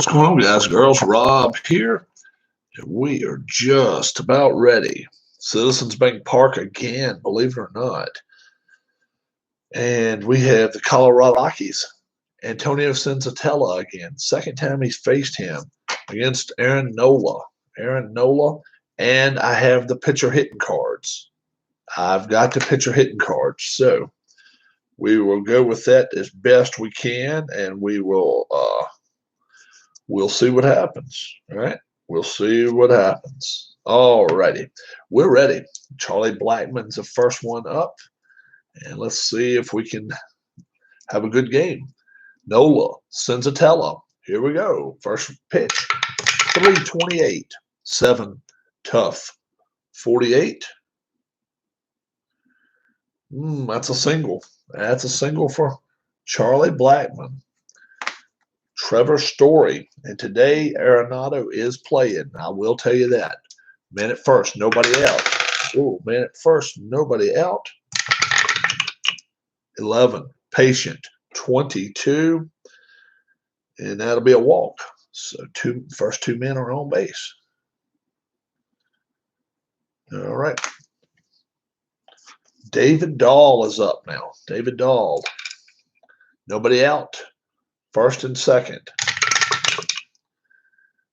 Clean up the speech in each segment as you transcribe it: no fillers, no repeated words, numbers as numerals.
What's going on, guys, girls? Rob here. And we are just about ready. Citizens Bank Park again, believe it or not. And we have the Colorado Rockies. Antonio Senzatella again. Second time he's faced him against Aaron Nola. And I have the pitcher hitting cards. I've got the pitcher hitting cards. So we will go with that as best we can, and we'll see what happens. All right. We'll see what happens. All righty. We're ready. Charlie Blackmon's the first one up. And let's see if we can have a good game. Nola, Senzatella. Here we go. First pitch. 328. 7. Tough. 48. That's a single. That's a single for Charlie Blackmon. Trevor Story. And today, Arenado is playing. I will tell you that. Man at first, nobody out. Oh, man at first, nobody out. 11. Patient. 22. And that'll be a walk. So first two men are on base. All right. David Dahl is up now. David Dahl. Nobody out. First and second.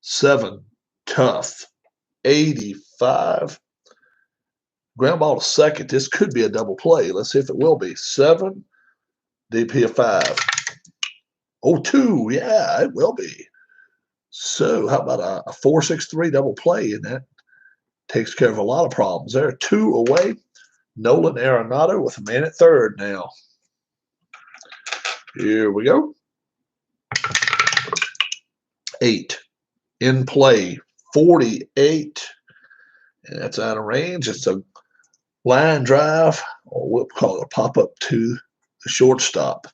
7. Tough. 85. Ground ball to second. This could be a double play. Let's see if it will be. 7. DP of 5. Oh, 2. Yeah, it will be. So how about a 4-6-3 double play? And that takes care of a lot of problems there. 2 away. Nolan Arenado with a man at third now. Here we go. 8. In play. 48. And that's out of range. It's a line drive, or we'll call it a pop-up to the shortstop.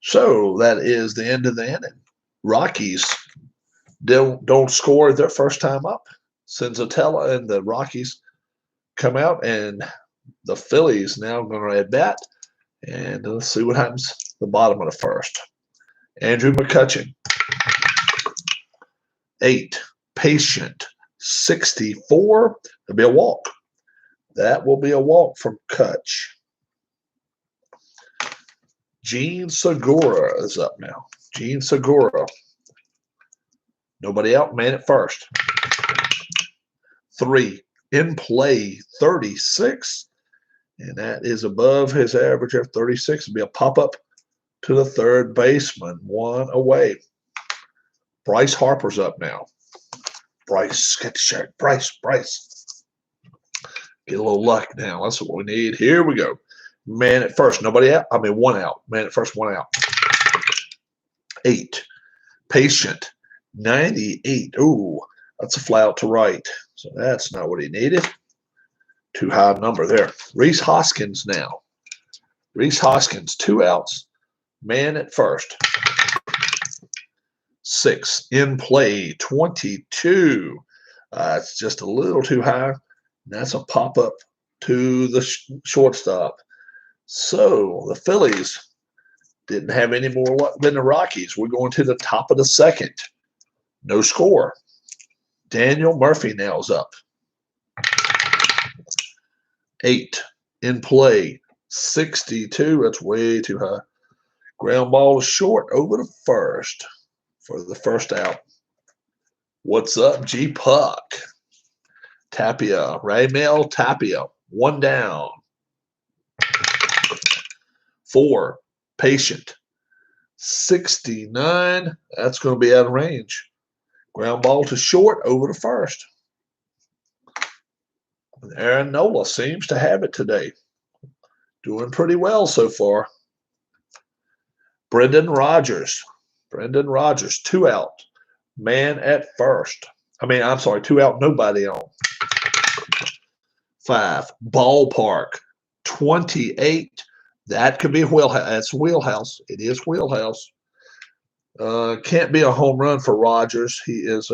So that is the end of the inning. Rockies don't score their first time up. Senzatella and the Rockies come out, and the Phillies now going to at bat. And let's see what happens at the bottom of the first. Andrew McCutchen. 8. Patient. 64. There'll be a walk. That will be a walk from Kutch. Gene Segura is up now. Gene Segura. Nobody out. Man at first. 3. In play. 36. And that is above his average of 36. It'll be a pop-up to the third baseman. 1 away. Bryce Harper's up now. Bryce, get the shirt. Bryce. Get a little luck now. That's what we need. Here we go. Man at first. Nobody out. 1 out. Man at first, 1 out. 8. Patient. 98. Ooh, that's a fly out to right. So that's not what he needed. Too high a number there. Rhys Hoskins now. Rhys Hoskins, 2 outs. Man at first. 6. In play. 22. It's just a little too high. That's a pop-up to the shortstop. So the Phillies didn't have any more luck than the Rockies. We're going to the top of the second. No score. Daniel Murphy now is up. 8. In play. 62. That's way too high. Ground ball is short over to first for the first out. What's up, G Puck? Tapia. Raimel Tapia. 1 down. 4. Patient. 69. That's going to be out of range. Ground ball to short over to first. Aaron Nola seems to have it today. Doing pretty well so far. Brendan Rodgers. 2 out. Man at first. 2 out, nobody on. 5. Ballpark. 28. That could be wheelhouse. That's wheelhouse. It is wheelhouse. Can't be a home run for Rodgers. He is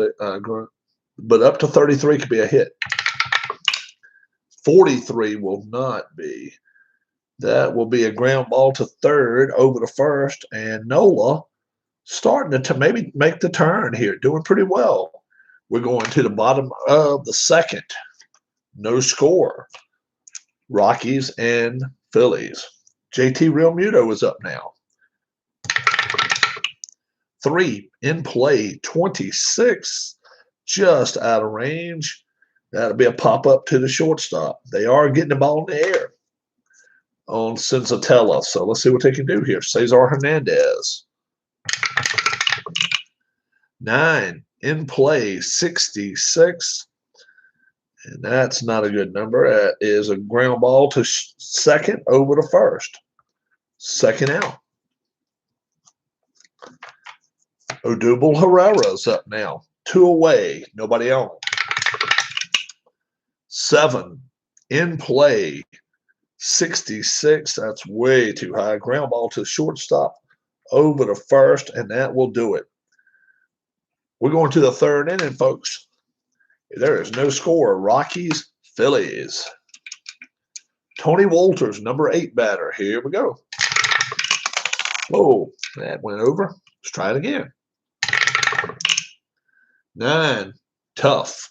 but up to 33 could be a hit. 43 will not be. That will be a ground ball to third over to first, and Nola starting to maybe make the turn here, doing pretty well. We're going to the bottom of the second. No score. Rockies and Phillies. JT Realmuto is up now. 3 in play, 26, just out of range. That'll be a pop-up to the shortstop. They are getting the ball in the air on Senzatella. So let's see what they can do here. Cesar Hernandez. 9 in play, 66. And that's not a good number. That is a ground ball to second over to first. Second out. Odubel Herrera's up now. 2 away. Nobody on. 7 in play. 66. That's way too high. Ground ball to shortstop over to first, and that will do it. We're going to the third inning, folks. There is no score. Rockies, Phillies. Tony Walters, number 8 batter. Here we go. Whoa, that went over. Let's try it again. 9, tough.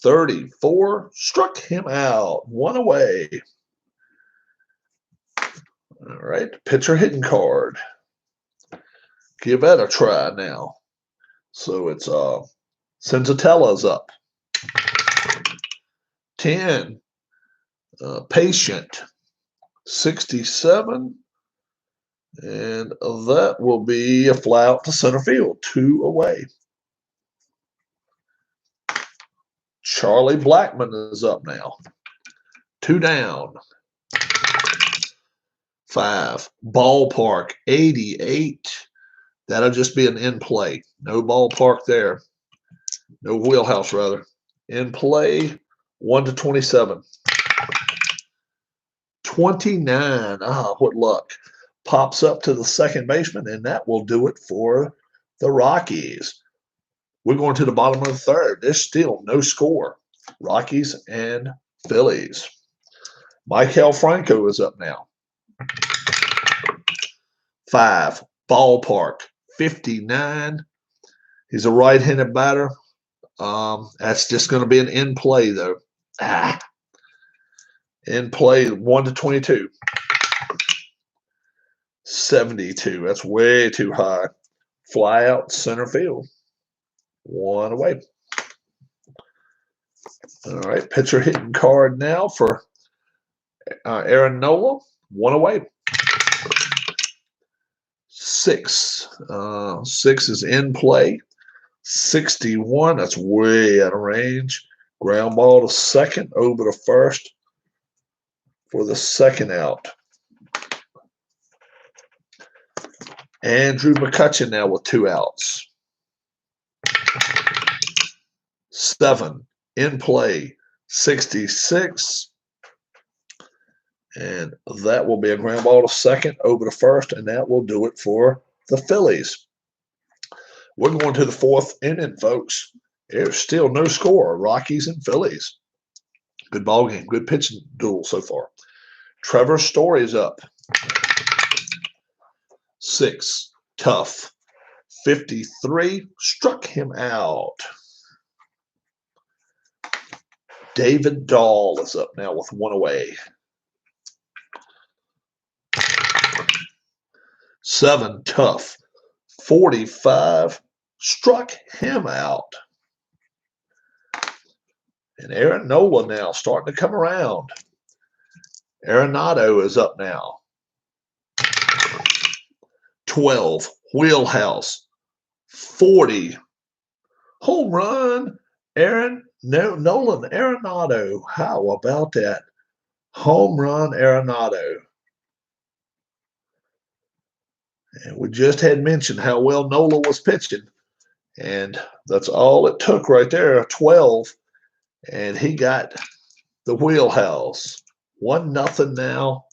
34, struck him out. 1 away. All right, pitcher hitting card. Give that a try now. So it's Senzatella's up. 10, patient. 67, and that will be a fly out to center field. 2 away. Charlie Blackmon is up now. 2 down. 5, ballpark, 88. That'll just be an in play. No ballpark there. No wheelhouse, rather. In play, 1 to 27. 29. Ah, what luck. Pops up to the second baseman, and that will do it for the Rockies. We're going to the bottom of the third. There's still no score. Rockies and Phillies. Michael Franco is up now. 5, ballpark, 59. He's a right-handed batter. That's just going to be an in play, though. In play, 1 to 22. 72. That's way too high. Fly out center field. 1 away. All right, pitcher hitting card now for Aaron Nola. 1 away. 6. 6 is in play. 61. That's way out of range. Ground ball to second, over to first for the second out. Andrew McCutchen now with 2 outs. 7 in play, 66. And that will be a ground ball to second, over to first, and that will do it for the Phillies. We're going to the 4th inning, folks. There's still no score. Rockies and Phillies. Good ball game. Good pitching duel so far. Trevor Story's up. 6, tough. 53, struck him out. David Dahl is up now with 1 away. 7, tough. 45, struck him out. And Aaron Nola now starting to come around. Arenado is up now. 12, wheelhouse. 40, home run. Nolan Arenado. How about that? Home run Arenado. And we just had mentioned how well Nola was pitching. And that's all it took right there, 12. And he got the wheelhouse. 1-0 now.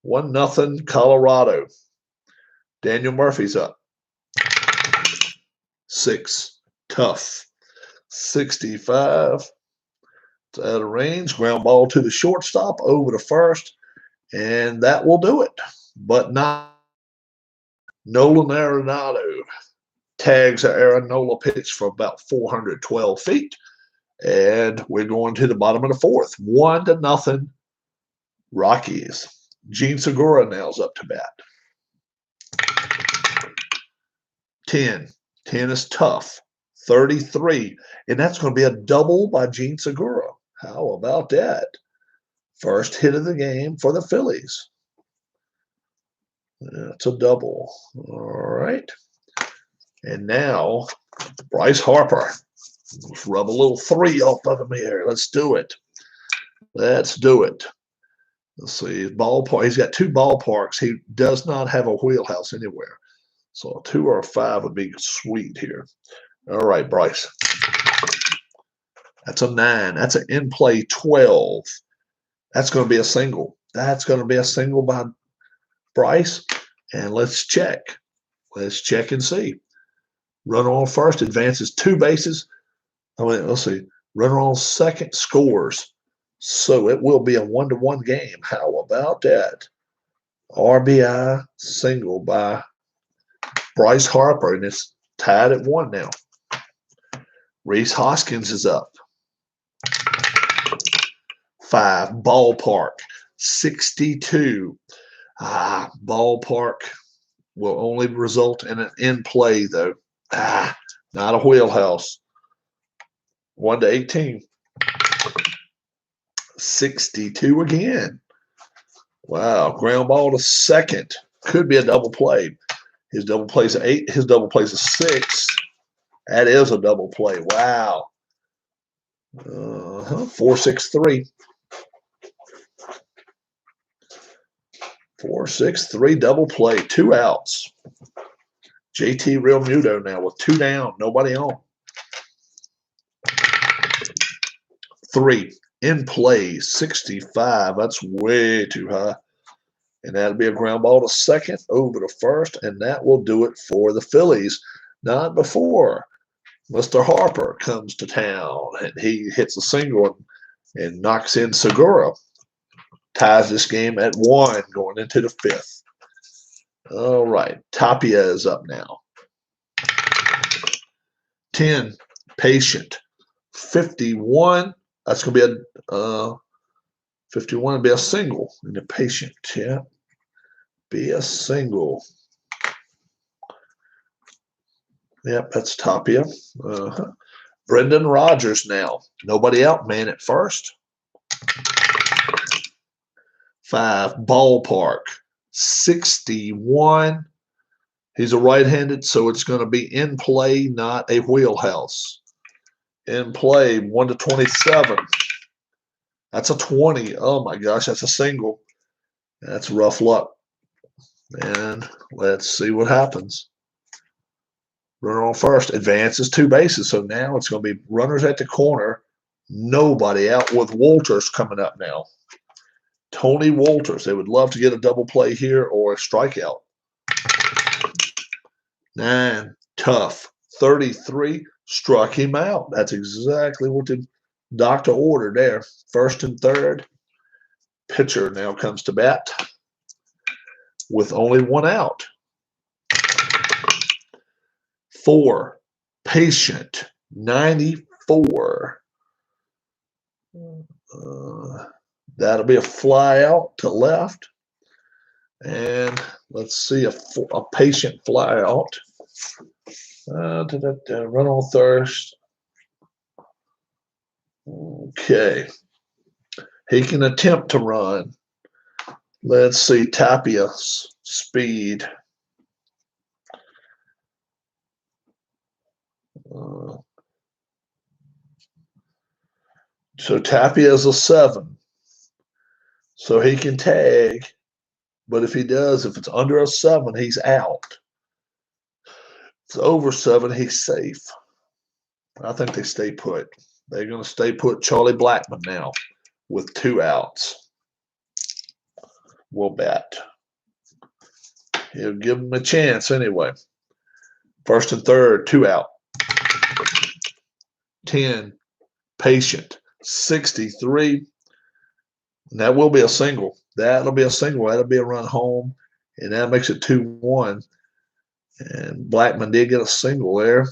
1-0 Colorado. Daniel Murphy's up. 6, tough. 65. It's out of range. Ground ball to the shortstop, over to first. And that will do it. But not Nolan Arenado tags Aaron Nola pitch for about 412 feet. And we're going to the bottom of the fourth. 1-0 Rockies. Gene Segura now's up to bat. 10. 10 is tough. 33. And that's going to be a double by Gene Segura. How about that? First hit of the game for the Phillies. That's a double. All right. And now, Bryce Harper. Let's rub a little 3 off of him here. Let's do it. Let's do it. Let's see. Ballpark. He's got 2 ballparks. He does not have a wheelhouse anywhere. So a 2 or a 5 would be sweet here. All right, Bryce. That's a 9. That's an in-play 12. That's going to be a single. That's going to be a single by Bryce. And let's check. Let's check and see. Runner on first advances 2 bases. Let's see. Runner on second scores. So it will be a 1-1 game. How about that? RBI single by Bryce Harper, and it's tied at 1 now. Rhys Hoskins is up. 5, ballpark, 62. Ballpark will only result in an in-play, though. Not a wheelhouse. 1-18. 62 again. Wow, ground ball to second. Could be a double play. His double play's 8. His double play's a 6. That is a double play. Wow. 4-6-3. 4-6-3 double play. 2 outs. JT Real Muto now with 2 down. Nobody on. 3. In play, 65. That's way too high. And that'll be a ground ball to second, over to first, and that will do it for the Phillies. Not before Mr. Harper comes to town, and he hits a single and knocks in Segura. Ties this game at 1 going into the 5th. All right, Tapia is up now. 10, patient. 51. That's going to be a 51 would be a single in the patient. Yeah, be a single. Yep, that's Tapia. Brendan Rodgers now. Nobody out, man at first. 5, ballpark, 61. He's a right-handed, so it's going to be in play, not a wheelhouse. In play, 1-27. That's a 20. Oh, my gosh, that's a single. That's rough luck. And let's see what happens. Runner on first advances 2 bases, so now it's going to be runners at the corner. Nobody out with Walters coming up now. Tony Walters. They would love to get a double play here or a strikeout. 9, tough. 33, struck him out. That's exactly what the doctor ordered there. 1st and 3rd. Pitcher now comes to bat with only 1 out. 4, patient, 94. That'll be a fly out to left. And let's see a patient fly out. Run on thirst. Okay. He can attempt to run. Let's see Tapia's speed. So Tapia is a 7. So he can tag. But if he does, if it's under a 7, he's out. If it's over 7, he's safe. I think they stay put. They're going to stay put Charlie Blackmon now with 2 outs. We'll bet. He'll give him a chance anyway. 1st and 3rd, 2 out. 10, patient, 63. And that will be a single. That'll be a single. That'll be a run home. And that makes it 2-1. And Blackman did get a single there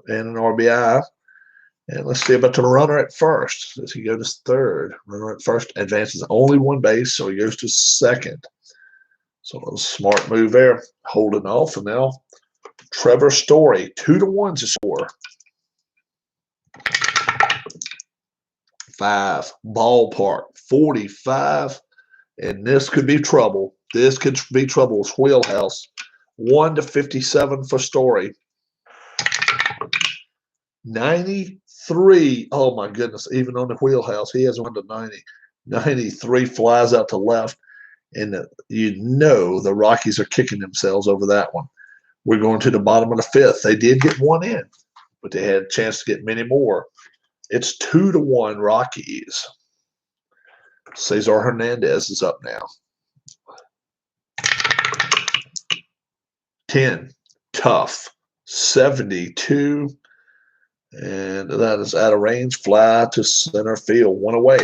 and an RBI. And let's see about the runner at first. Does he go to third? Runner at first advances only one base, so he goes to second. So a smart move there, holding off. And now Trevor Story, 2-1 to score. 5, ballpark, 45. And this could be trouble. This could be trouble with Wheelhouse. 1-57 for Story. 93. Oh my goodness! Even on the Wheelhouse, he has 1-90. 93 flies out to left, and the Rockies are kicking themselves over that one. We're going to the bottom of the 5th. They did get one in, but they had a chance to get many more. It's 2-1 Rockies. Cesar Hernandez is up now. 10, tough, 72. And that is out of range. Fly to center field. One away.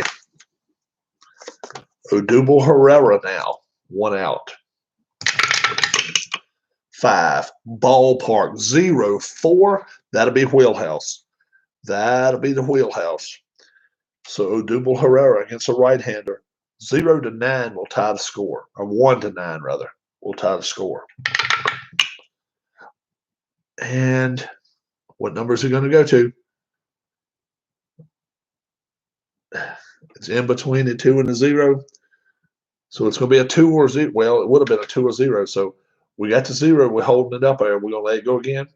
Odubel Herrera now. One out. 5. Ballpark. 0-4. That'll be Wheelhouse. That'll be the Wheelhouse. So Odubel Herrera against a right-hander. 0-9 will tie the score. Or 1-9, rather, will tie the score. And what number is it going to go to? It's in between the 2 and the 0. So it's going to be a 2 or 0. Well, it would have been a 2 or 0. So we got the 0. We're holding it up there. We're going to let it go again.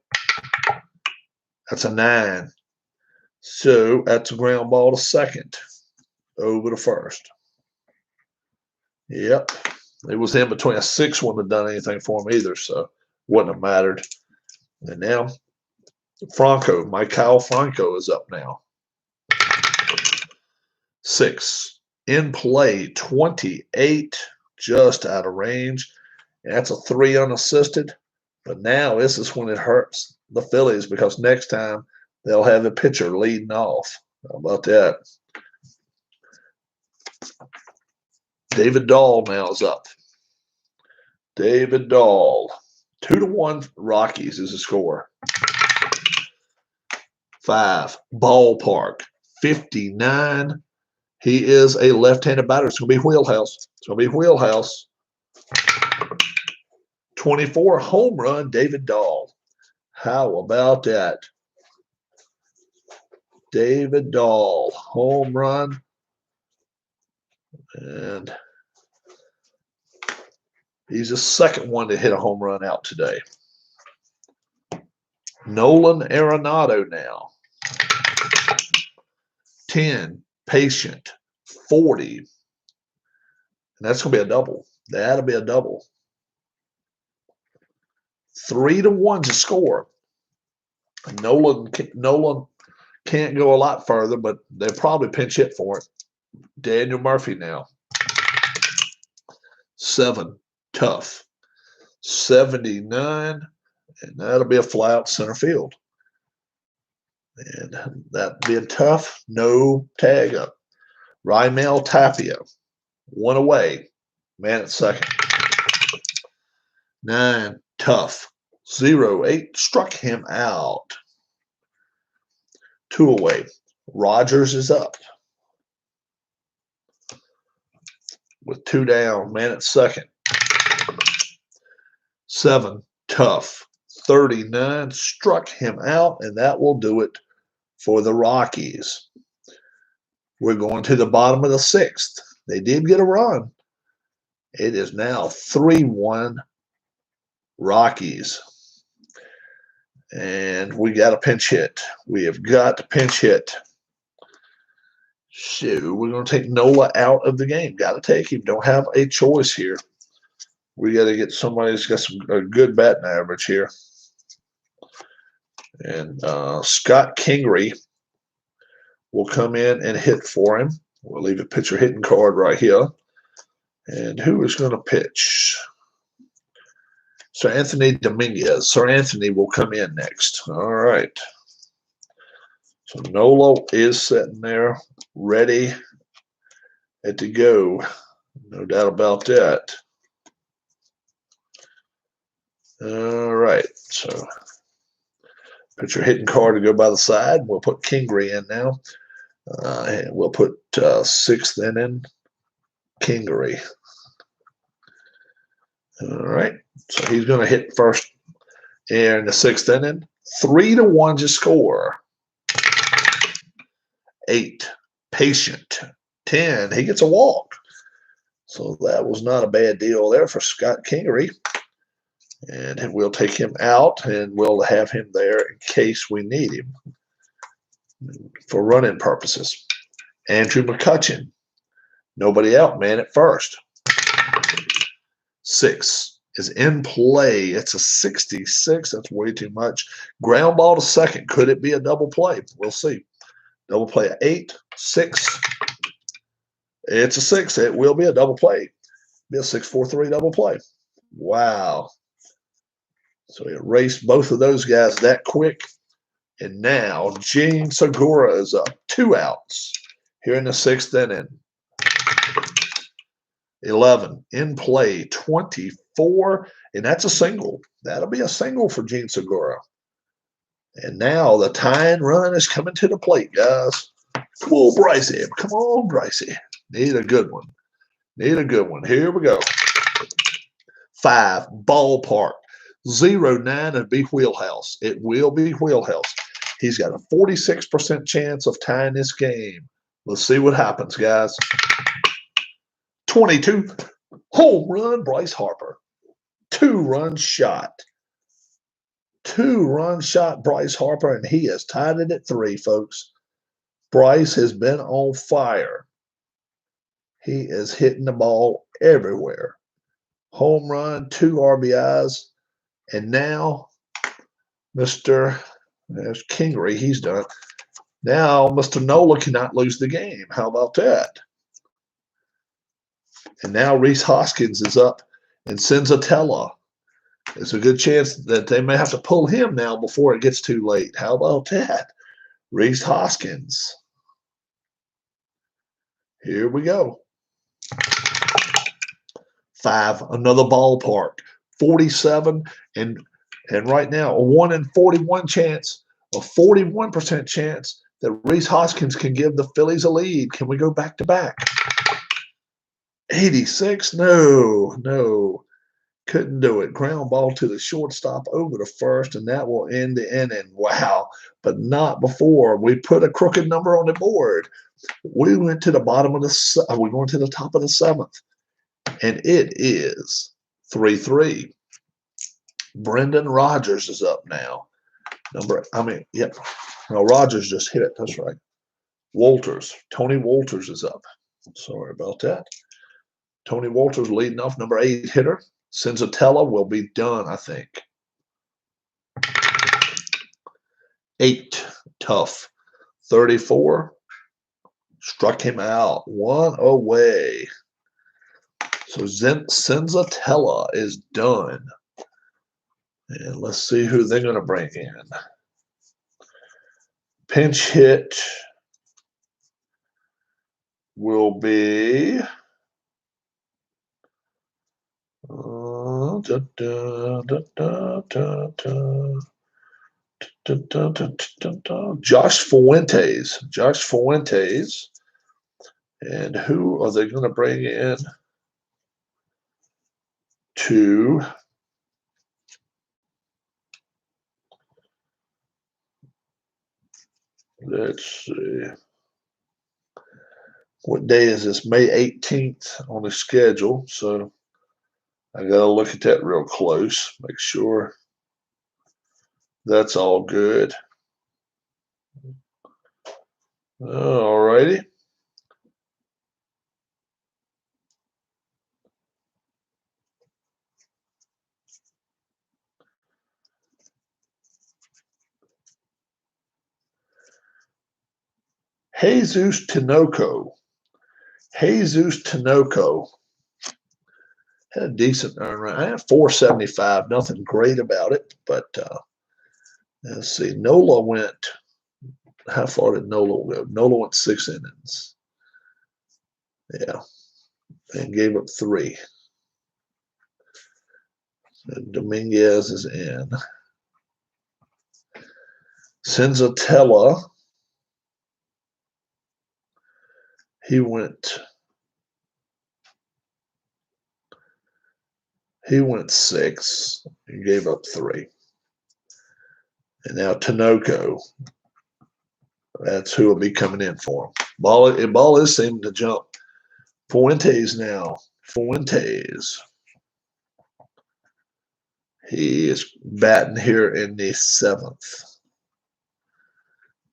That's a 9. So that's a ground ball to second over to first. Yep. It was in between. A 6 wouldn't have done anything for him either. So wouldn't have mattered. And now Franco, Kyle Franco is up now. 6 in play, 28, just out of range. That's a 3 unassisted. But now this is when it hurts the Phillies because next time they'll have the pitcher leading off. How about that? David Dahl now is up. David Dahl. 2-1 Rockies is the score. 5, ballpark, 59. He is a left-handed batter. It's going to be Wheelhouse. It's going to be Wheelhouse. 24 home run, David Dahl. How about that? David Dahl, home run. And he's the second one to hit a home run out today. Nolan Arenado now. 10, patient, 40. And that's going to be a double. That'll be a double. 3-1 to score. Nolan can't go a lot further, but they'll probably pinch hit for it. Daniel Murphy now. 7, tough. 79. And that'll be a fly out center field. And that being tough, no tag up. Raimel Tapia, 1 away. Man at second. 9, tough. 0-8, struck him out. 2 away. Rogers is up. With 2 down, man at second. 7, tough. 39, struck him out, and that will do it for the Rockies. We're going to the bottom of the 6th. They did get a run. It is now 3-1 Rockies. And we got a pinch hit. We have got to pinch hit. So we're going to take Nola out of the game. Got to take him. Don't have a choice here. We got to get somebody who's got a good batting average here. And Scott Kingery will come in and hit for him. We'll leave a pitcher hitting card right here. And who is going to pitch? Sir Anthony Dominguez. Sir Anthony will come in next. All right. So Nola is sitting there ready to go. No doubt about that. All right, so put your hitting card to go by the side. We'll put Kingery in now. And we'll put sixth inning Kingery. All right, so he's going to hit first in the sixth inning. 3-1 to score. 8, Patient. 10, he gets a walk. So that was not a bad deal there for Scott Kingery. And we'll take him out, and we'll have him there in case we need him for running purposes. Andrew McCutcheon. Nobody out, man, at first. 6 is in play. It's a 66. That's way too much. Ground ball to second. Could it be a double play? We'll see. Double play at 8, 6. It's a 6. It will be a double play. Be a 6-4-3 double play. Wow. So he erased both of those guys that quick. And now Gene Segura is up. 2 outs here in the sixth inning. 11 in play. 24. And that's a single. That'll be a single for Gene Segura. And now the tying run is coming to the plate, guys. Come on, Brycey. Come on, Brycey. Need a good one. Need a good one. Here we go. 5, ballpark. 0-9 and be wheelhouse. It will be wheelhouse. He's got a 46% chance of tying this game. Let's see what happens, guys. 22, home run, Bryce Harper. 2-run shot. 2-run shot, Bryce Harper, and he has tied it at 3, folks. Bryce has been on fire. He is hitting the ball everywhere. Home run, 2 RBIs, and now Mr. Kingery, he's done. Now Mr. Nola cannot lose the game. How about that? And now Rhys Hoskins is up and Senzatella. There's a good chance that they may have to pull him now before it gets too late. How about that? Rhys Hoskins. Here we go. 5, another ballpark. 47, and right now a 1 in 41 chance, a 41% chance that Rhys Hoskins can give the Phillies a lead. Can we go back to back? 86, no. Couldn't do it. Ground ball to the shortstop over to first, and that will end the inning. Wow. But not before we put a crooked number on the board. We went to the bottom of we're going to the top of the 7th, and it is 3-3. Brendan Rodgers is up now. No, Rodgers just hit it. That's right. Tony Walters is up. Sorry about that. Tony Walters leading off, number 8 hitter. Senzatella will be done, I think. 8, tough. 34, struck him out. 1 away. So Senzatella is done. And let's see who they're going to bring in. Pinch hit will be Josh Fuentes. Josh Fuentes. And who are they going to bring in to let's see. What day is this? May 18th on the schedule. So I got to look at that real close. Make sure that's all good. All righty. Jesus Tinoco. Jesus Tinoco had a decent earn rate. I had 475. Nothing great about it, but let's see. Nola went. How far did Nola go? Nola went 6 innings. Yeah, and gave up 3. Dominguez is in. Senzatella, he went 6 and gave up 3. And now Tinoco, that's who will be coming in for him. Ball is seeming to jump. Fuentes now. Fuentes. He is batting here in the 7th.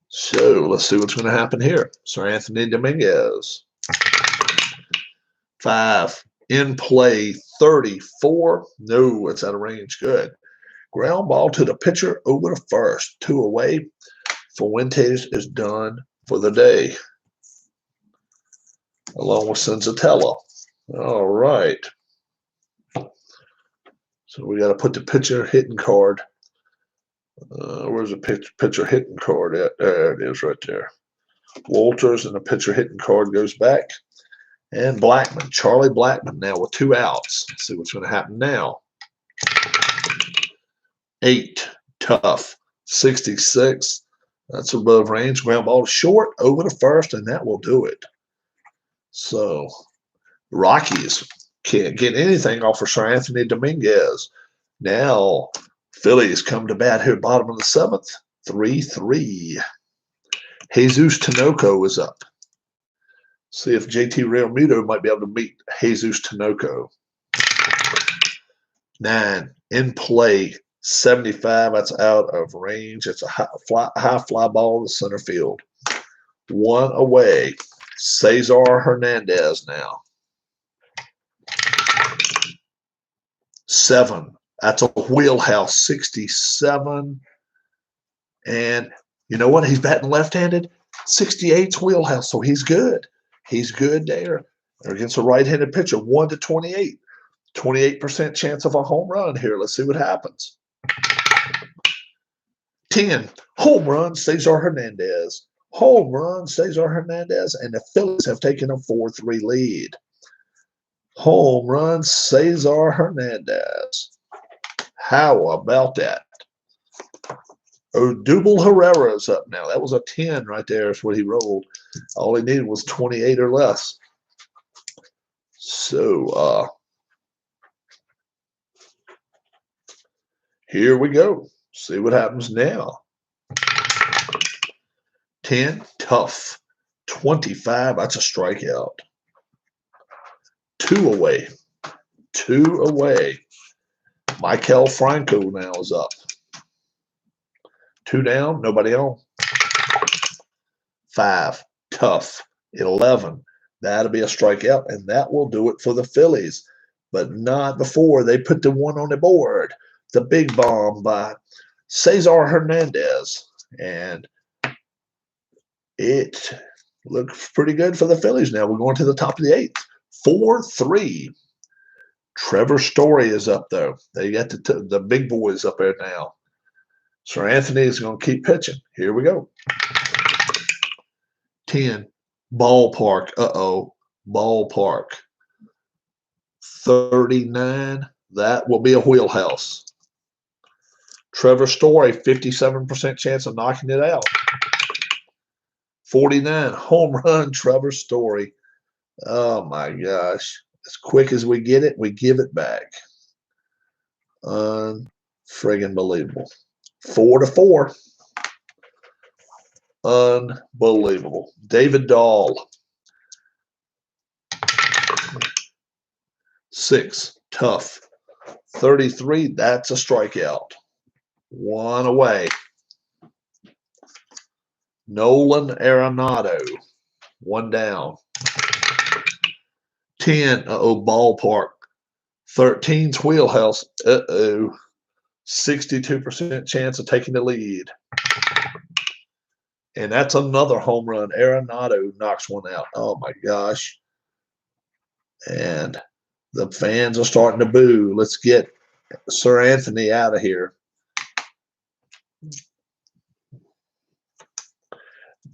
So let's see what's going to happen here. Sir Anthony Dominguez. 5. In play 34. No, it's out of range. Good. Ground ball to the pitcher over to first. 2 away. Fuentes is done for the day. Along with Senzatella. All right. So we got to put the pitcher hitting card. Where's the pitcher hitting card at? There it is right there. Walters and the pitcher hitting card goes back. And Blackman, Charlie Blackman now with 2 outs. Let's see what's going to happen now. 8, tough. 66. That's above range. Ground ball short over to first, and that will do it. So Rockies can't get anything off of Sir Anthony Dominguez. Now Phillies come to bat here, bottom of the 7th. 3-3. Jesus Tinoco is up. See if JT Realmuto might be able to beat Jesus Tinoco. 9. In play 75. That's out of range. It's a high fly ball to center field. 1 away. Cesar Hernandez now. 7. That's a wheelhouse. 67. And you know what? He's batting left-handed. 68's wheelhouse, so he's good. He's good there. Against a right-handed pitcher, 1-28. 28% chance of a home run here. Let's see what happens. 10. Home run, Cesar Hernandez. Home run, Cesar Hernandez. And the Phillies have taken a 4-3 lead. Home run, Cesar Hernandez. How about that? Odubel Herrera is up now. That was a 10 right there is what he rolled. All he needed was 28 or less. So, here we go. See what happens now. 10, tough. 25, that's a strikeout. 2 away. 2 away. Michael Franco now is up. 2 down, nobody on. 5, tough. 11, that'll be a strikeout, and that will do it for the Phillies. But not before they put the one on the board. The big bomb by Cesar Hernandez. And it looks pretty good for the Phillies now. We're going to the top of the 8th. 4-3. Trevor Story is up, though. They got the big boys up there now. Sir Anthony is going to keep pitching. Here we go. 10. Ballpark. Ballpark. 39. That will be a wheelhouse. Trevor Story, 57% chance of knocking it out. 49. Home run, Trevor Story. Oh, my gosh. As quick as we get it, we give it back. Friggin' believable. 4-4. Unbelievable. David Dahl. 6, tough. 33, that's a strikeout. 1 away. Nolan Arenado. 1 down. 10, ballpark. 13's wheelhouse. 62% chance of taking the lead. And that's another home run. Arenado knocks one out. Oh, my gosh. And the fans are starting to boo. Let's get Sir Anthony out of here.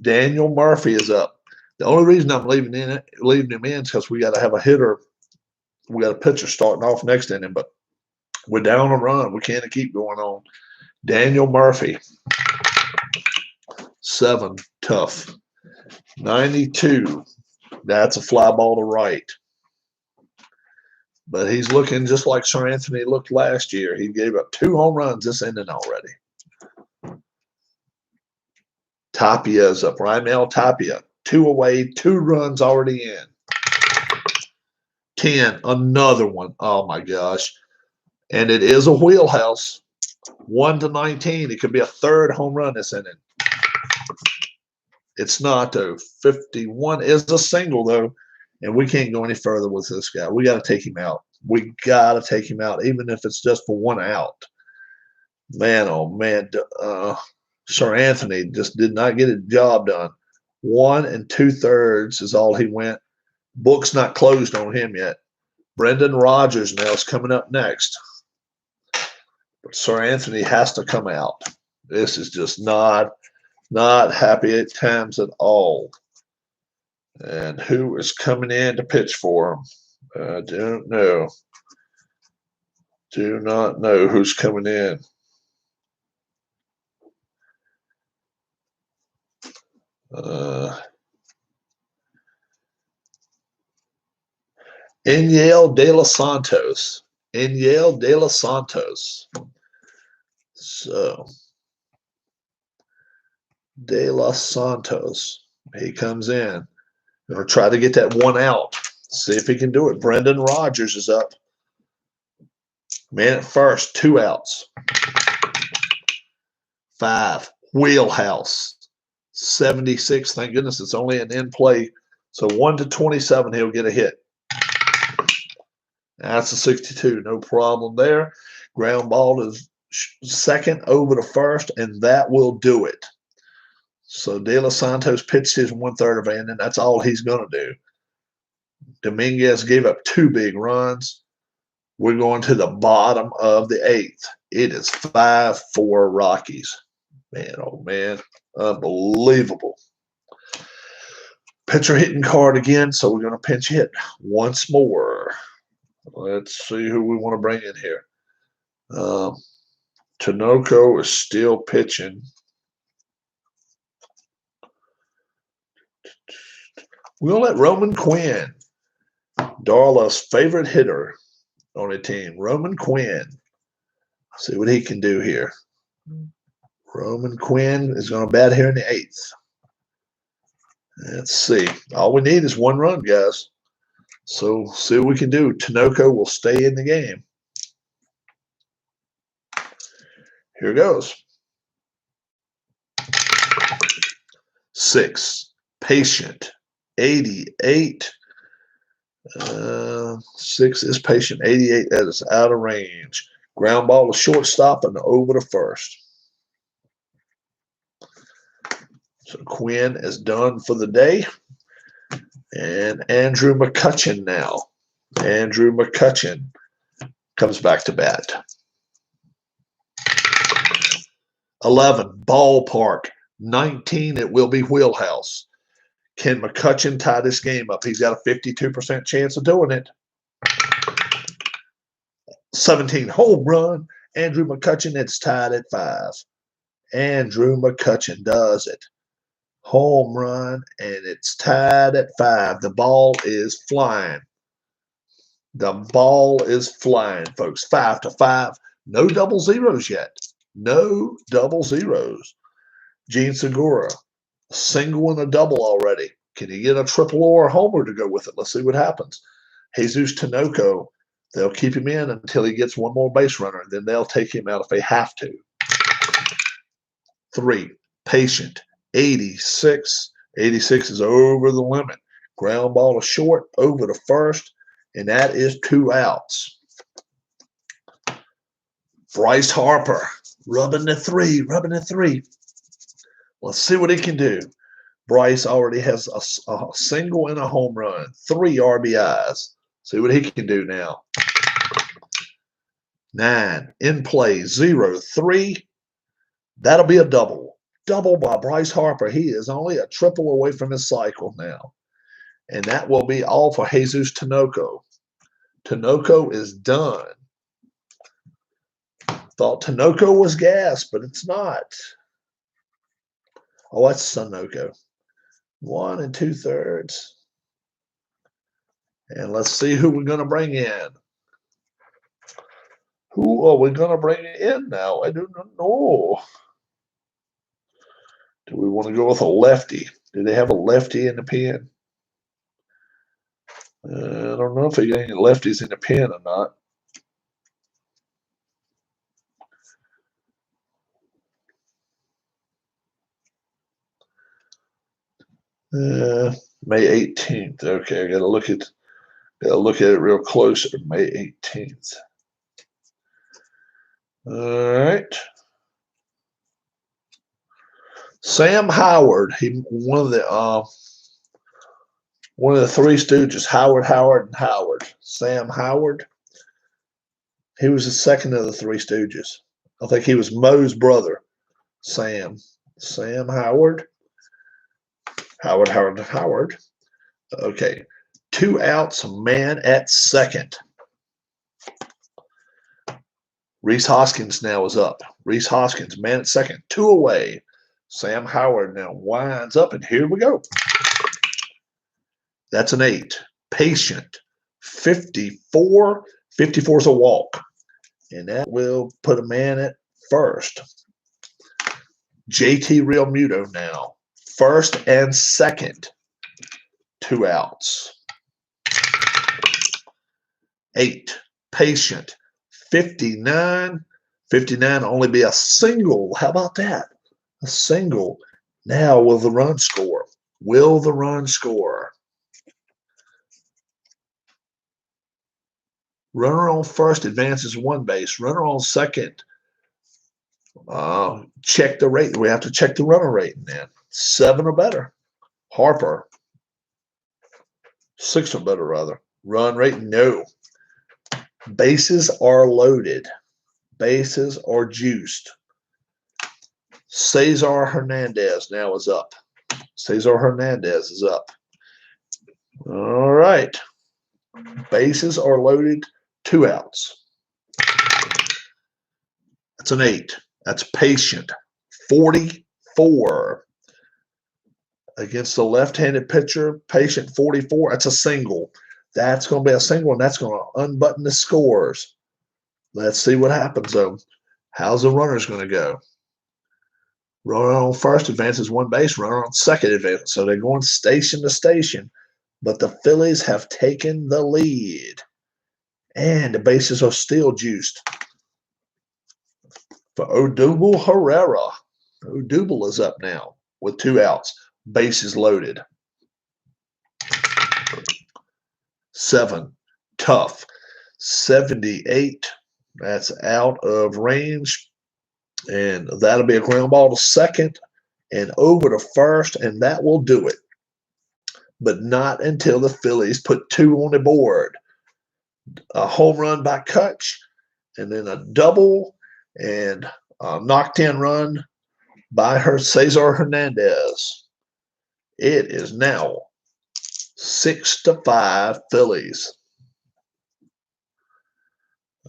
Daniel Murphy is up. The only reason I'm leaving him in is because we got to have a hitter. We got a pitcher starting off next inning, but We're down a run. We can't keep going on. Daniel Murphy. 7, tough. 92. That's a fly ball to right. But he's looking just like Sir Anthony looked last year. He gave up 2 home runs this inning already. Tapia's up. Raimel Tapia. 2 away, 2 runs already in. 10, another one. Oh, my gosh. And it is a wheelhouse. 1-19. It could be a 3rd home run this inning. It's not, though. 51 is a single, though. And we can't go any further with this guy. We got to take him out. We got to take him out, even if it's just for 1 out. Man, oh, man. Sir Anthony just did not get his job done. 1 2/3 is all he went. Book's not closed on him yet. Brendan Rodgers now is coming up next. But Sir Anthony has to come out. This is just not happy at times at all. And who is coming in to pitch for him? I don't know. Do not know who's coming in. Enyel De Los Santos. Enyel De Los Santos. So, De Los Santos. He comes in. Going to try to get that 1 out. See if he can do it. Brendan Rodgers is up. Man at first, 2 outs. 5. Wheelhouse. 76. Thank goodness it's only an in play. So 1-27, he'll get a hit. That's a 62. No problem there. Ground ball is 2nd over to 1st, and that will do it. So De Los Santos pitched his 1/3 of an inning. That's all he's going to do. Dominguez gave up 2 big runs. We're going to the bottom of the 8th. It is 5-4 Rockies. Man, oh man, unbelievable. Pitcher hitting card again, so we're going to pinch hit once more. Let's see who we want to bring in here. Tinoco is still pitching. We'll let Roman Quinn, Darla's favorite hitter on a team, Roman Quinn, see what he can do here. Roman Quinn is going to bat here in the 8th. Let's see. All we need is 1 run, guys. So see what we can do. Tinoco will stay in the game. Here goes. 6. Patient. 88. 6 is patient. 88. That is out of range. Ground ball to shortstop and over to 1st. So Quinn is done for the day. And Andrew McCutchen now. Andrew McCutchen comes back to bat. 11, ballpark. 19, it will be wheelhouse. Can McCutchen tie this game up? He's got a 52% chance of doing it. 17, home run. Andrew McCutchen, it's tied at 5. Andrew McCutchen does it. Home run, and it's tied at 5. The ball is flying. The ball is flying, folks. 5-5. No double zeros yet. No double zeros. Gene Segura, a single and a double already. Can he get a triple or a homer to go with it? Let's see what happens. Jesus Tinoco, they'll keep him in until he gets 1 more base runner, and then they'll take him out if they have to. 3, patient. 86. 86 is over the limit. Ground ball to short, over to 1st, and that is 2 outs. Bryce Harper, rubbing the 3. Let's see what he can do. Bryce already has a single and a home run, 3 RBIs. See what he can do now. 9, in play, 0-3. That'll be a double. Double by Bryce Harper. He is only a triple away from his cycle now. And that will be all for Jesus Tinoco. Tinoco is done. Thought Tinoco was gas, but it's not. Oh, that's Sunoco. 1 2/3. And let's see who we're going to bring in. Who are we going to bring in now? I do not know. Do we want to go with a lefty? Do they have a lefty in the pen? I don't know if they got any lefties in the pen or not. May 18th. Okay, I gotta look at it real close. May 18th. All right. Sam Howard. He one of the Three Stooges. Howard, and Howard. Sam Howard. He was the second of the Three Stooges. I think he was Moe's brother. Sam Howard. Howard. Okay. 2 outs, man at second. Rhys Hoskins now is up. Rhys Hoskins, man at second. 2 away. Sam Howard now winds up, and here we go. That's an 8. Patient. 54. 54 is a walk. And that will put a man at first. JT Realmuto now. First and second. 2 outs. 8. Patient. 59. 59 only be a single. How about that? A single. Now will the run score? Will the run score? Runner on first advances 1 base. Runner on second. Check the rate. We have to check the runner rating then. 7 or better. Harper. 6 or better, rather. Run rate, no. Bases are loaded. Bases are juiced. Cesar Hernandez now is up. Cesar Hernandez is up. All right. Bases are loaded. 2 outs. That's an 8. That's Patient. 44. Against the left-handed pitcher, Patient 44. That's a single. That's going to be a single, and that's going to unbutton the scores. Let's see what happens, though. How's the runners going to go? Runner on first advances 1 base. Runner on second advances. So they're going station to station. But the Phillies have taken the lead. And the bases are still juiced. For Odubel Herrera. Odubel is up now with 2 outs. Bases loaded. 7. Tough. 78. That's out of range. And that'll be a ground ball to second and over to first, and that will do it. But not until the Phillies put 2 on the board. A home run by Kutch, and then a double and a knocked-in run by Cesar Hernandez. It is now 6-5 Phillies.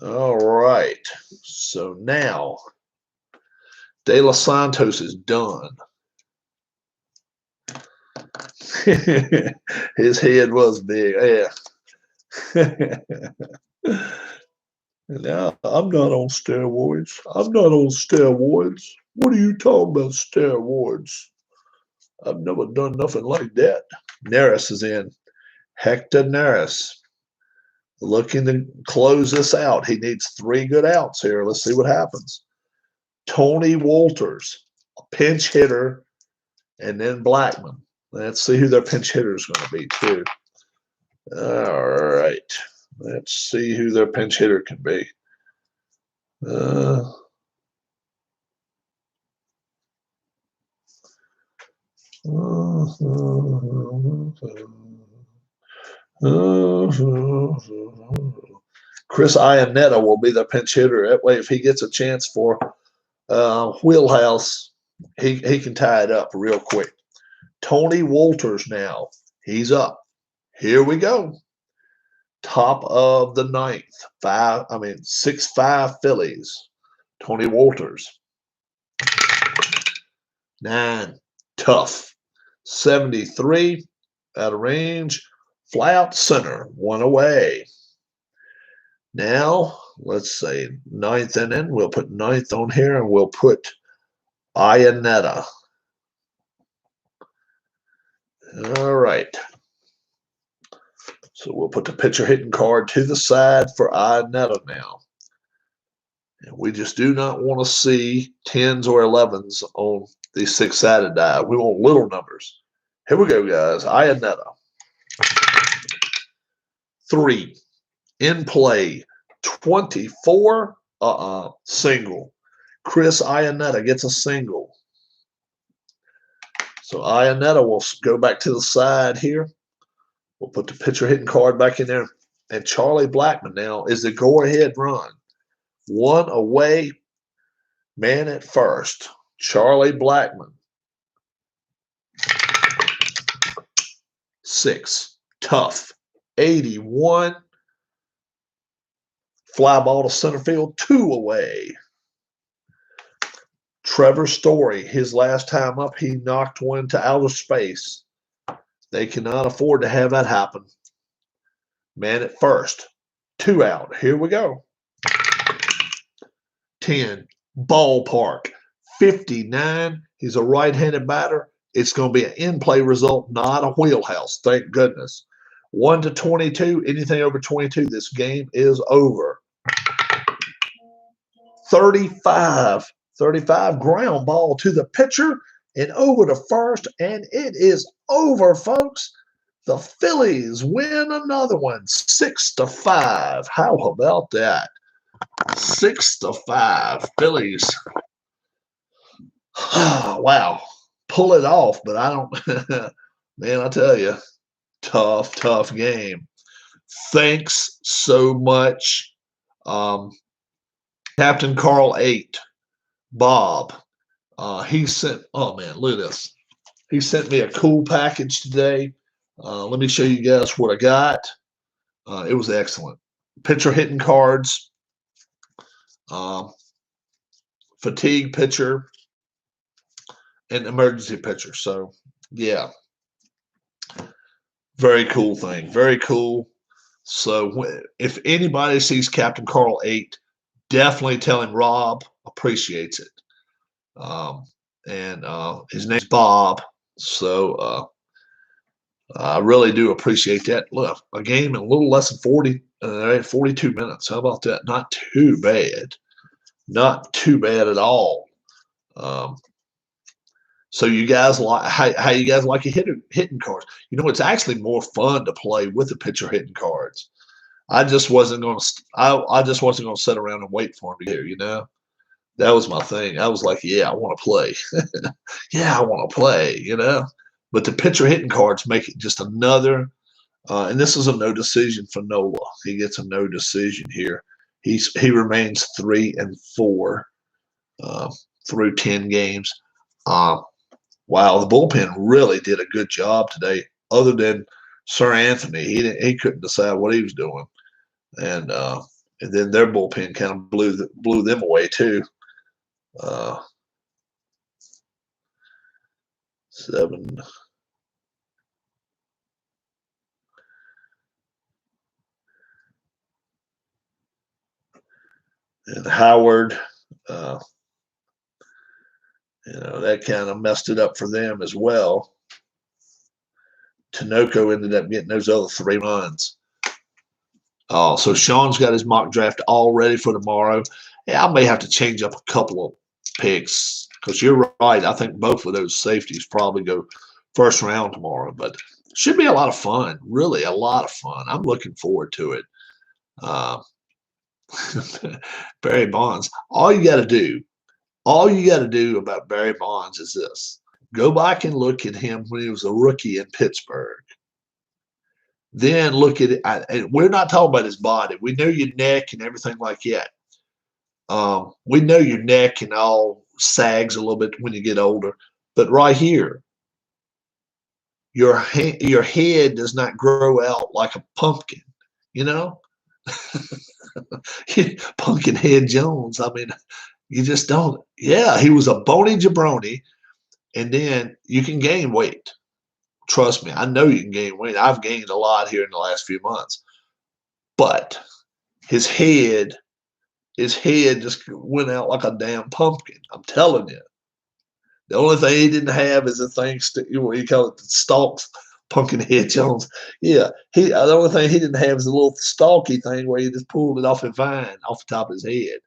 All right. So now De Los Santos is done. His head was big. Yeah. Now, I'm not on steroids. What are you talking about, steroids? I've never done nothing like that. Neris is in. Hector Neris looking to close this out. He needs 3 good outs here. Let's see what happens. Tony Walters, a pinch hitter, and then Blackman. Let's see who their pinch hitter is going to be, too. All right. Let's see who their pinch hitter can be. Chris Iannetta will be the pinch hitter. That way, if he gets a chance for wheelhouse, he can tie it up real quick. Tony Walters now. He's up. Here we go. Top of the 9th. 6-5 Phillies. Tony Walters. 9, tough. 73, out of range. Fly out center, 1 away. Now, let's say 9th inning. We'll put 9th on here, and we'll put Ionetta. All right. So we'll put the pitcher hitting card to the side for Ionetta now. And we just do not want to see 10s or 11s on the 6-sided die. We want little numbers. Here we go, guys. Ionetta. 3. In play. 24. Single. Chris Ionetta gets a single. So Ionetta will go back to the side here. We'll put the pitcher hitting card back in there. And Charlie Blackmon now is the go-ahead run. 1 away, man at first. Charlie Blackmon. 6, tough. 81. Fly ball to center field, 2 away. Trevor Story, his last time up, he knocked one to outer space. They cannot afford to have that happen. Man at first, 2 out. Here we go. 10, ballpark, 59. He's a right-handed batter. It's going to be an in-play result, not a wheelhouse. Thank goodness. 1 to 22. Anything over 22, this game is over. 35. 35, ground ball to the pitcher and over to first, and it is over, folks. The Phillies win another one, 6-5. How about that? 6-5, Phillies. Wow, pull it off, but I don't. Man, I tell you, tough game. Thanks so much, Captain Carl 8. Bob, he sent, oh man, look at this. He sent me a cool package today. Let me show you guys what I got. It was excellent. Pitcher hitting cards, fatigue pitcher, and emergency pitcher. So, yeah, very cool thing. Very cool. So, if anybody sees Captain Carl 8, definitely tell him Rob appreciates it. His name's Bob. So I really do appreciate that. Look, a game in a little less than 42 minutes. How about that? Not too bad. Not too bad at all. So you guys like how you guys like your hitting cards? You know, it's actually more fun to play with the pitcher hitting cards. I just wasn't going to. I just wasn't going to sit around and wait for him to get here. You know, that was my thing. I was like, yeah, I want to play. Yeah, I want to play. You know, but the pitcher hitting cards make it just another. And this is a no decision for Nola. He gets a no decision here. He remains 3-4 through 10 games. Wow, the bullpen really did a good job today. Other than Sir Anthony, he couldn't decide what he was doing, and then their bullpen kind of blew them away too. 7. And Howard, that kind of messed it up for them as well. Tinoco ended up getting those other 3 runs. Oh, so Sean's got his mock draft all ready for tomorrow. Yeah, I may have to change up a couple of picks because you're right. I think both of those safeties probably go first round tomorrow, but it should be a lot of fun. Really, a lot of fun. I'm looking forward to it. Barry Bonds. All you got to do about Barry Bonds is this. Go back and look at him when he was a rookie in Pittsburgh. Then look at it. And we're not talking about his body. We know your neck and everything like that. We know your neck and all sags a little bit when you get older. But right here, your head does not grow out like a pumpkin, you know? Pumpkinhead Jones. I mean, You just don't. Yeah, he was a bony jabroni, and then you can gain weight. Trust me, I know you can gain weight. I've gained a lot here in the last few months. But his head just went out like a damn pumpkin. I'm telling you. The only thing he didn't have is a thing, what you call it, the stalks, pumpkin head Jones. Yeah, the only thing he didn't have is a little stalky thing where he just pulled it off a vine off the top of his head.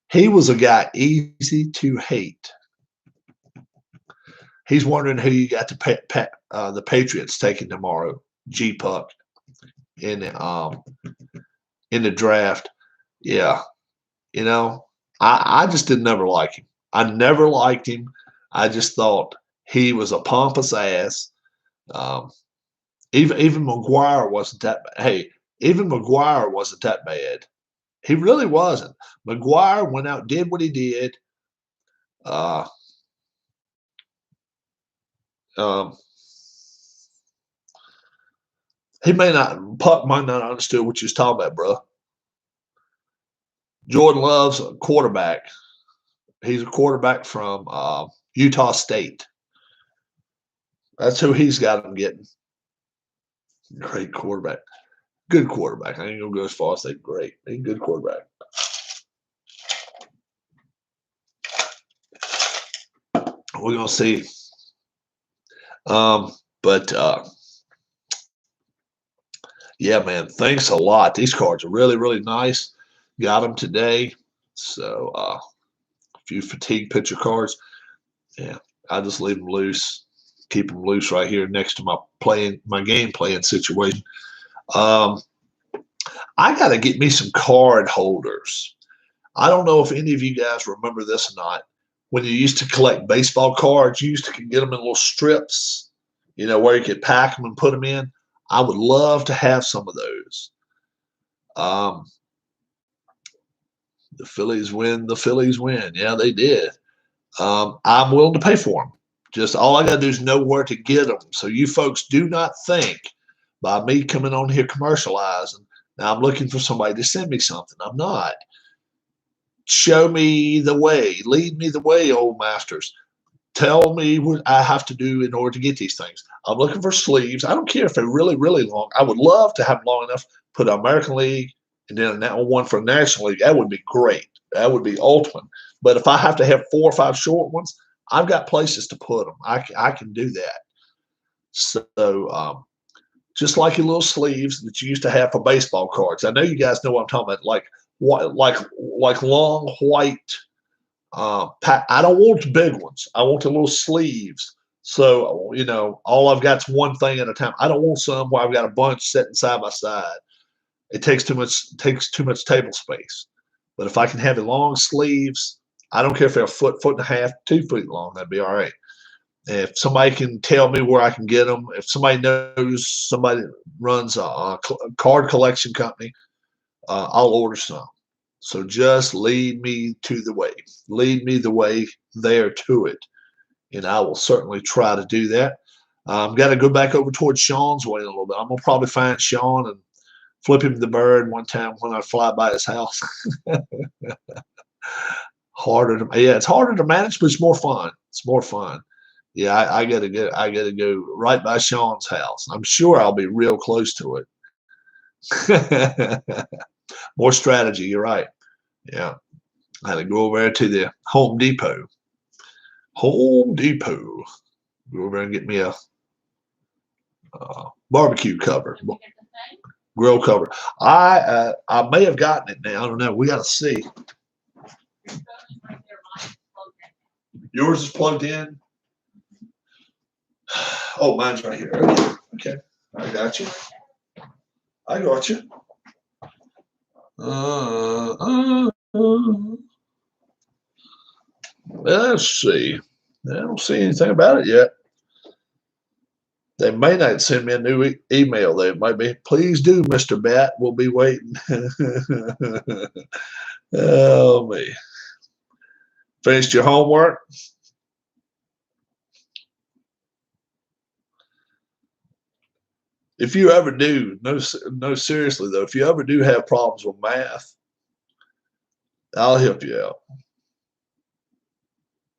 He was a guy easy to hate. He's wondering who you got to the Patriots taking tomorrow. G-Puck in the draft. Yeah, you know, I just didn't never like him. I never liked him. I just thought he was a pompous ass. Even McGuire wasn't that bad. Hey, even McGuire wasn't that bad. He really wasn't. McGuire went out, did what he did. Puck might not understood what you was talking about, bro. Jordan Love's a quarterback. He's a quarterback from Utah State. That's who he's got him getting. Great quarterback. Good quarterback. I ain't gonna go as far as say great. He's a good quarterback. We're gonna see. Yeah, man, thanks a lot. These cards are really, really nice. Got them today. So a few fatigue picture cards. Yeah, I just leave them loose. Keep them loose right here next to my game playing situation. I got to get me some card holders. I don't know if any of you guys remember this or not. When you used to collect baseball cards, you used to get them in little strips, where you could pack them and put them in. I would love to have some of those. The Phillies win. The Phillies win. Yeah, they did. I'm willing to pay for them. Just all I got to do is know where to get them. So you folks do not think by me coming on here commercializing, now I'm looking for somebody to send me something. I'm not. Show me the way. Lead me the way, old masters. Tell me what I have to do in order to get these things. I'm looking for sleeves. I don't care if they're really, really long. I would love to have them long enough, put an American League and then one for National League. That would be great. That would be ultimate. But if I have to have 4 or 5 short ones, I've got places to put them. I can do that. So just like your little sleeves that you used to have for baseball cards. I know you guys know what I'm talking about. Like long white. I don't want the big ones. I want the little sleeves. So all I've got is one thing at a time. I don't want some where I've got a bunch sitting side by side. It takes too much table space. But if I can have the long sleeves, I don't care if they're a foot and a half, 2 feet long, that'd be all right. If somebody can tell me where I can get them, if somebody knows somebody runs a card collection company, I'll order some. So just lead me to the way. Lead me the way there to it. And I will certainly try to do that. Got to go back over towards Sean's way a little bit. I'm going to probably find Sean and flip him the bird one time when I fly by his house. It's harder to manage, but it's more fun. It's more fun. Yeah, I gotta go right by Sean's house. I'm sure I'll be real close to it. More strategy, you're right. Yeah. I had to go over there to the Home Depot. Home Depot. Go over there and get me a barbecue cover. Grill cover. I may have gotten it now. I don't know. We got to see. Yours is plugged in. Oh, mine's right here. Okay, I got you. I got you. Let's see. I don't see anything about it yet. They may not send me a new email. They might be, please do, Mr. Bat. We'll be waiting. Oh, me. Finished your homework? If you ever do, no, seriously though, if you ever do have problems with math, I'll help you out.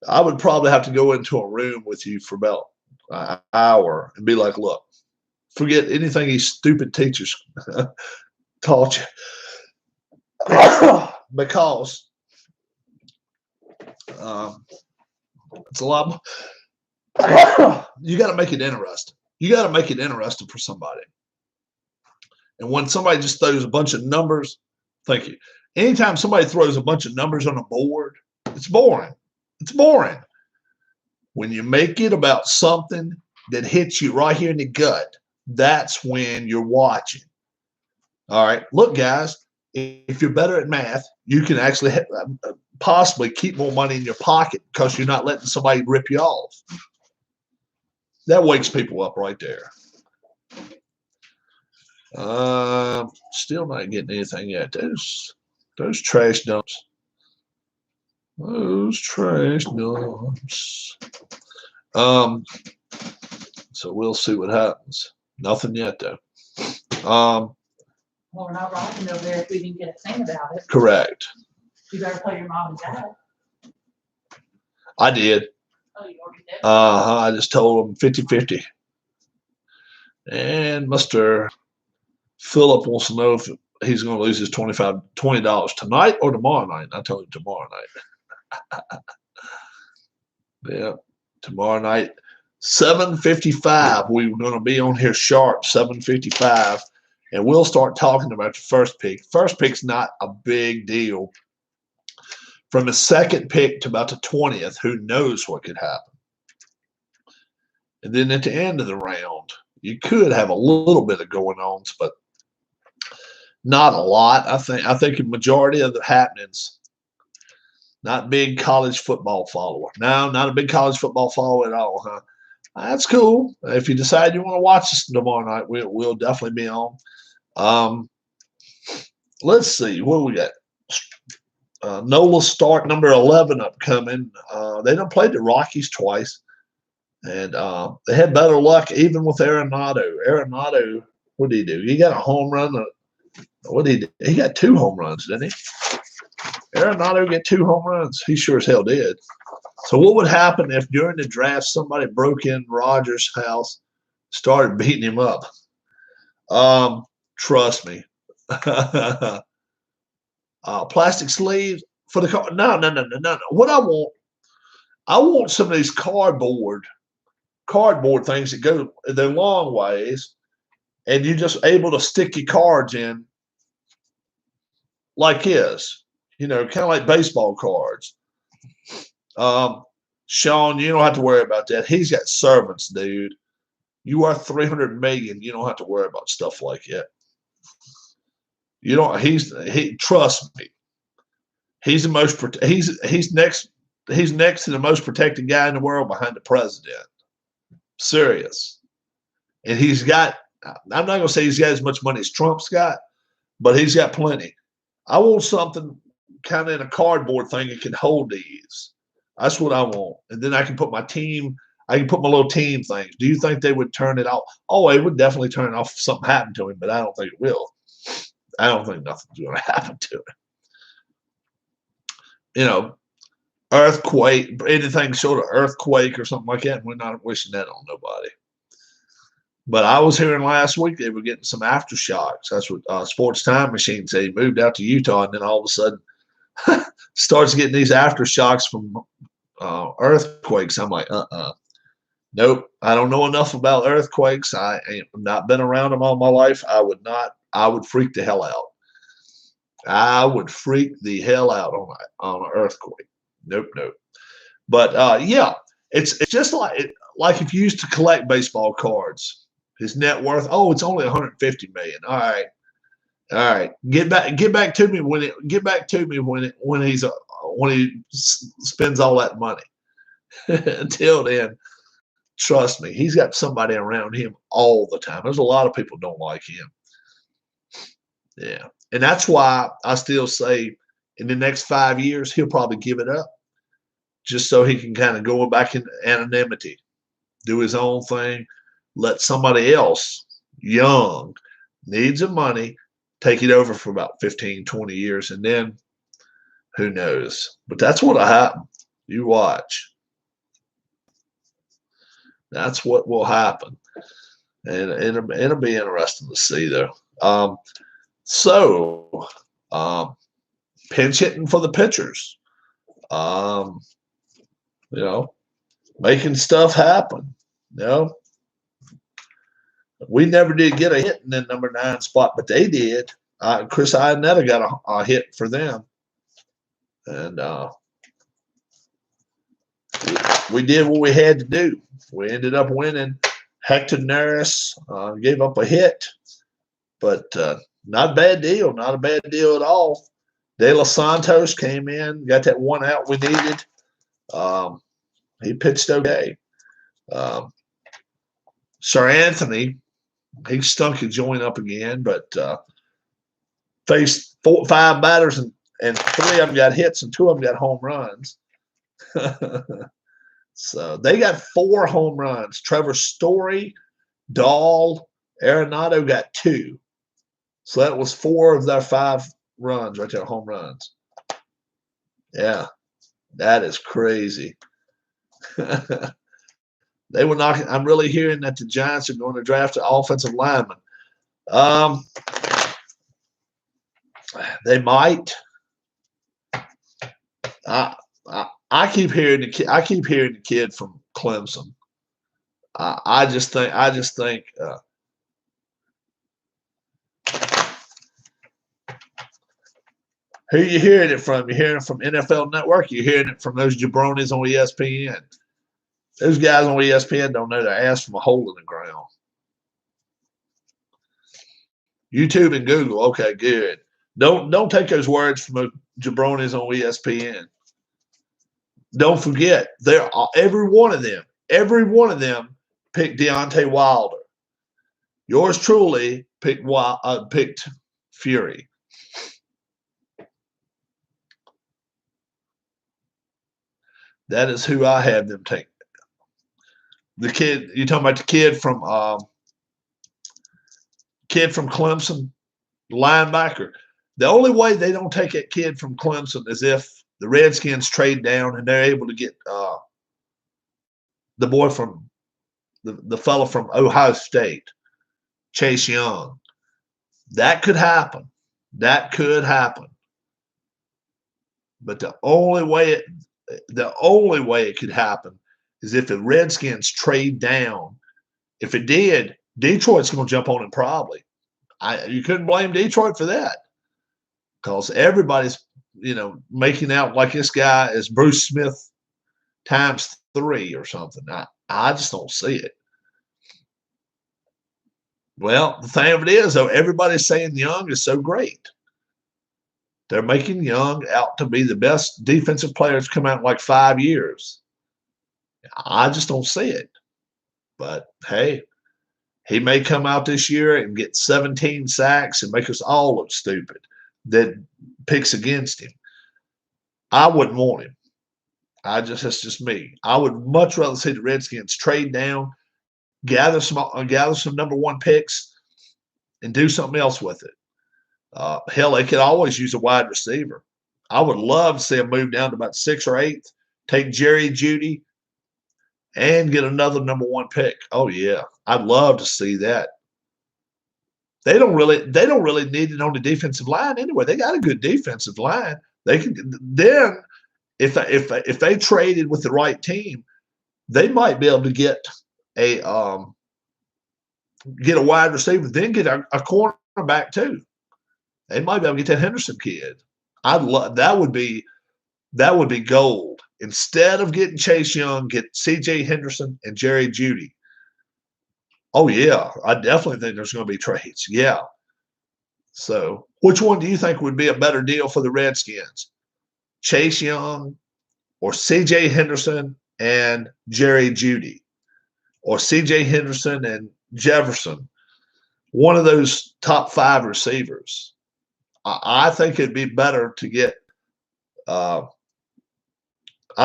I would probably have to go into a room with you for about an hour and be like, look, forget anything these stupid teachers taught you. Because it's a lot. You got to make it interesting. You got to make it interesting for somebody. And when somebody just throws a bunch of numbers, thank you. Anytime somebody throws a bunch of numbers on a board, it's boring. It's boring. When you make it about something that hits you right here in the gut, that's when you're watching. All right. Look, guys, if you're better at math, you can actually possibly keep more money in your pocket because you're not letting somebody rip you off. That wakes people up right there. Still not getting anything yet. Those trash dumps. Those trash dumps. So we'll see what happens. Nothing yet though. Well, we're not rocking over there if we didn't get a thing about it. Correct. You better tell your mom and dad. I did. Oh, you already did? I just told them 50-50. And Mr. Phillip wants to know if he's going to lose his $20 tonight or tomorrow night. I told him tomorrow night. Yeah, tomorrow night, 7:55. We're going to be on here sharp, 7:55, and we'll start talking about the first pick. First pick's not a big deal. From the second pick to about the 20th, who knows what could happen. And then at the end of the round, you could have a little bit of going on, but not a lot. I think a majority of the happenings. Not big college football follower. No, not a big college football follower at all, huh? That's cool. If you decide you want to watch this tomorrow night, we'll definitely be on. Let's see. What do we got? Nola start number 11 upcoming. They done played the Rockies twice. And they had better luck even with Arenado. Arenado, what did he do? He got a home run. What did he do? He got 2 home runs, didn't he? Arenado get 2 home runs. He sure as hell did. So what would happen if during the draft somebody broke in Rogers' house, started beating him up? Trust me. Plastic sleeves for the car. No. What I want some of these cardboard things that go, they're long ways, and you're just able to stick your cards in like his. Kind of like baseball cards. Sean, you don't have to worry about that. He's got servants, dude. You are $300 million. You don't have to worry about stuff like that. You don't. Trust me. He's the most. He's next to the most protected guy in the world behind the president. Serious. And he's got. I'm not gonna say he's got as much money as Trump's got, but he's got plenty. I want something kind of in a cardboard thing that can hold these. That's what I want. And then I can put my little team things. Do you think they would turn it off? Oh, it would definitely turn it off if something happened to him, but I don't think it will. I don't think nothing's going to happen to him. Earthquake, anything sort of earthquake or something like that. We're not wishing that on nobody. But I was hearing last week they were getting some aftershocks. That's what Sports Time Machine said. He moved out to Utah, and then all of a sudden starts getting these aftershocks from earthquakes. I'm like, nope. I don't know enough about earthquakes. I ain't not been around them all my life. I would freak the hell out. I would freak the hell out on an earthquake. Nope. But yeah, it's just like if you used to collect baseball cards. His net worth, it's only $150 million. All right. Get back to me when he spends all that money. Until then, trust me, he's got somebody around him all the time. There's a lot of people don't like him. Yeah, and that's why I still say in the next 5 years he'll probably give it up, just so he can kind of go back in anonymity, do his own thing. Let somebody else, young, needs of money, take it over for about 15, 20 years, and then who knows? But that's what happened. You watch. That's what will happen. And it'll be interesting to see, though. Pinch hitting for the pitchers. Making stuff happen. We never did get a hit in the number 9 spot, but they did. Chris Iannetta got a hit for them. And we did what we had to do. We ended up winning. Hector Neris gave up a hit, but not a bad deal. Not a bad deal at all. De Los Santos came in, got that one out we needed. He pitched okay. Sir Anthony, he stunk his joint up again, but faced 5 batters, and 3 of them got hits and 2 of them got home runs. So they got 4 home runs. Trevor Story, Dahl, Arenado got 2. So that was 4 of their 5 runs right there, home runs. Yeah, that is crazy. They were knocking. I'm really hearing that the Giants are going to draft an offensive lineman. They might. I keep hearing the kid from Clemson. I just think. Who are you hearing it from? You're hearing it from NFL Network. You're hearing it from those jabronis on ESPN. Those guys on ESPN don't know their ass from a hole in the ground. YouTube and Google. Okay, good. Don't take those words from the jabronis on ESPN. Don't forget, every one of them picked Deontay Wilder. Yours truly picked Fury. That is who I have them take. The kid, you're talking about the kid from Clemson, linebacker. The only way they don't take that kid from Clemson is if the Redskins trade down and they're able to get the boy from the fellow from Ohio State, Chase Young. That could happen. That could happen. But the only way it could happen is if the Redskins trade down. If it did, Detroit's going to jump on it probably. You couldn't blame Detroit for that, because everybody's making out like this guy is Bruce Smith times 3 or something. I just don't see it. Well, the thing of it is, though, everybody's saying Young is so great. They're making Young out to be the best defensive player that's come out in like 5 years. I just don't see it. But, hey, he may come out this year and get 17 sacks and make us all look stupid that picks against him. I wouldn't want him. That's just me. I would much rather see the Redskins trade down, gather some number 1 picks, and do something else with it. Hell, they could always use a wide receiver. I would love to see them move down to about 6th or 8th, take Jerry Jeudy, and get another number 1 pick. Oh yeah, I'd love to see that. They don't really need it on the defensive line anyway. They got a good defensive line. They can then, if they traded with the right team, they might be able to get a wide receiver, then get a cornerback too. They might be able to get that Henderson kid. I'd love that. Would be gold. Instead of getting Chase Young, get C.J. Henderson and Jerry Jeudy. Oh yeah, I definitely think there's going to be trades. Yeah. So, which one do you think would be a better deal for the Redskins? Chase Young, or C.J. Henderson and Jerry Jeudy, or C.J. Henderson and Jefferson? One of those top 5 receivers. I think it'd be better to get. I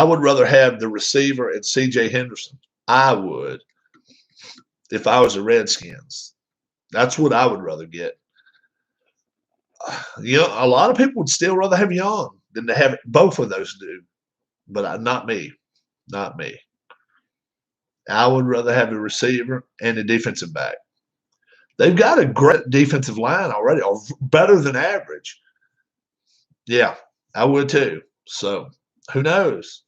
would rather have the receiver and C.J. Henderson. I would, if I was the Redskins. That's what I would rather get. A lot of people would still rather have Young than to have both of those do. but not me. Not me. I would rather have the receiver and the defensive back. They've got a great defensive line already, or better than average. Yeah, I would too. So who knows?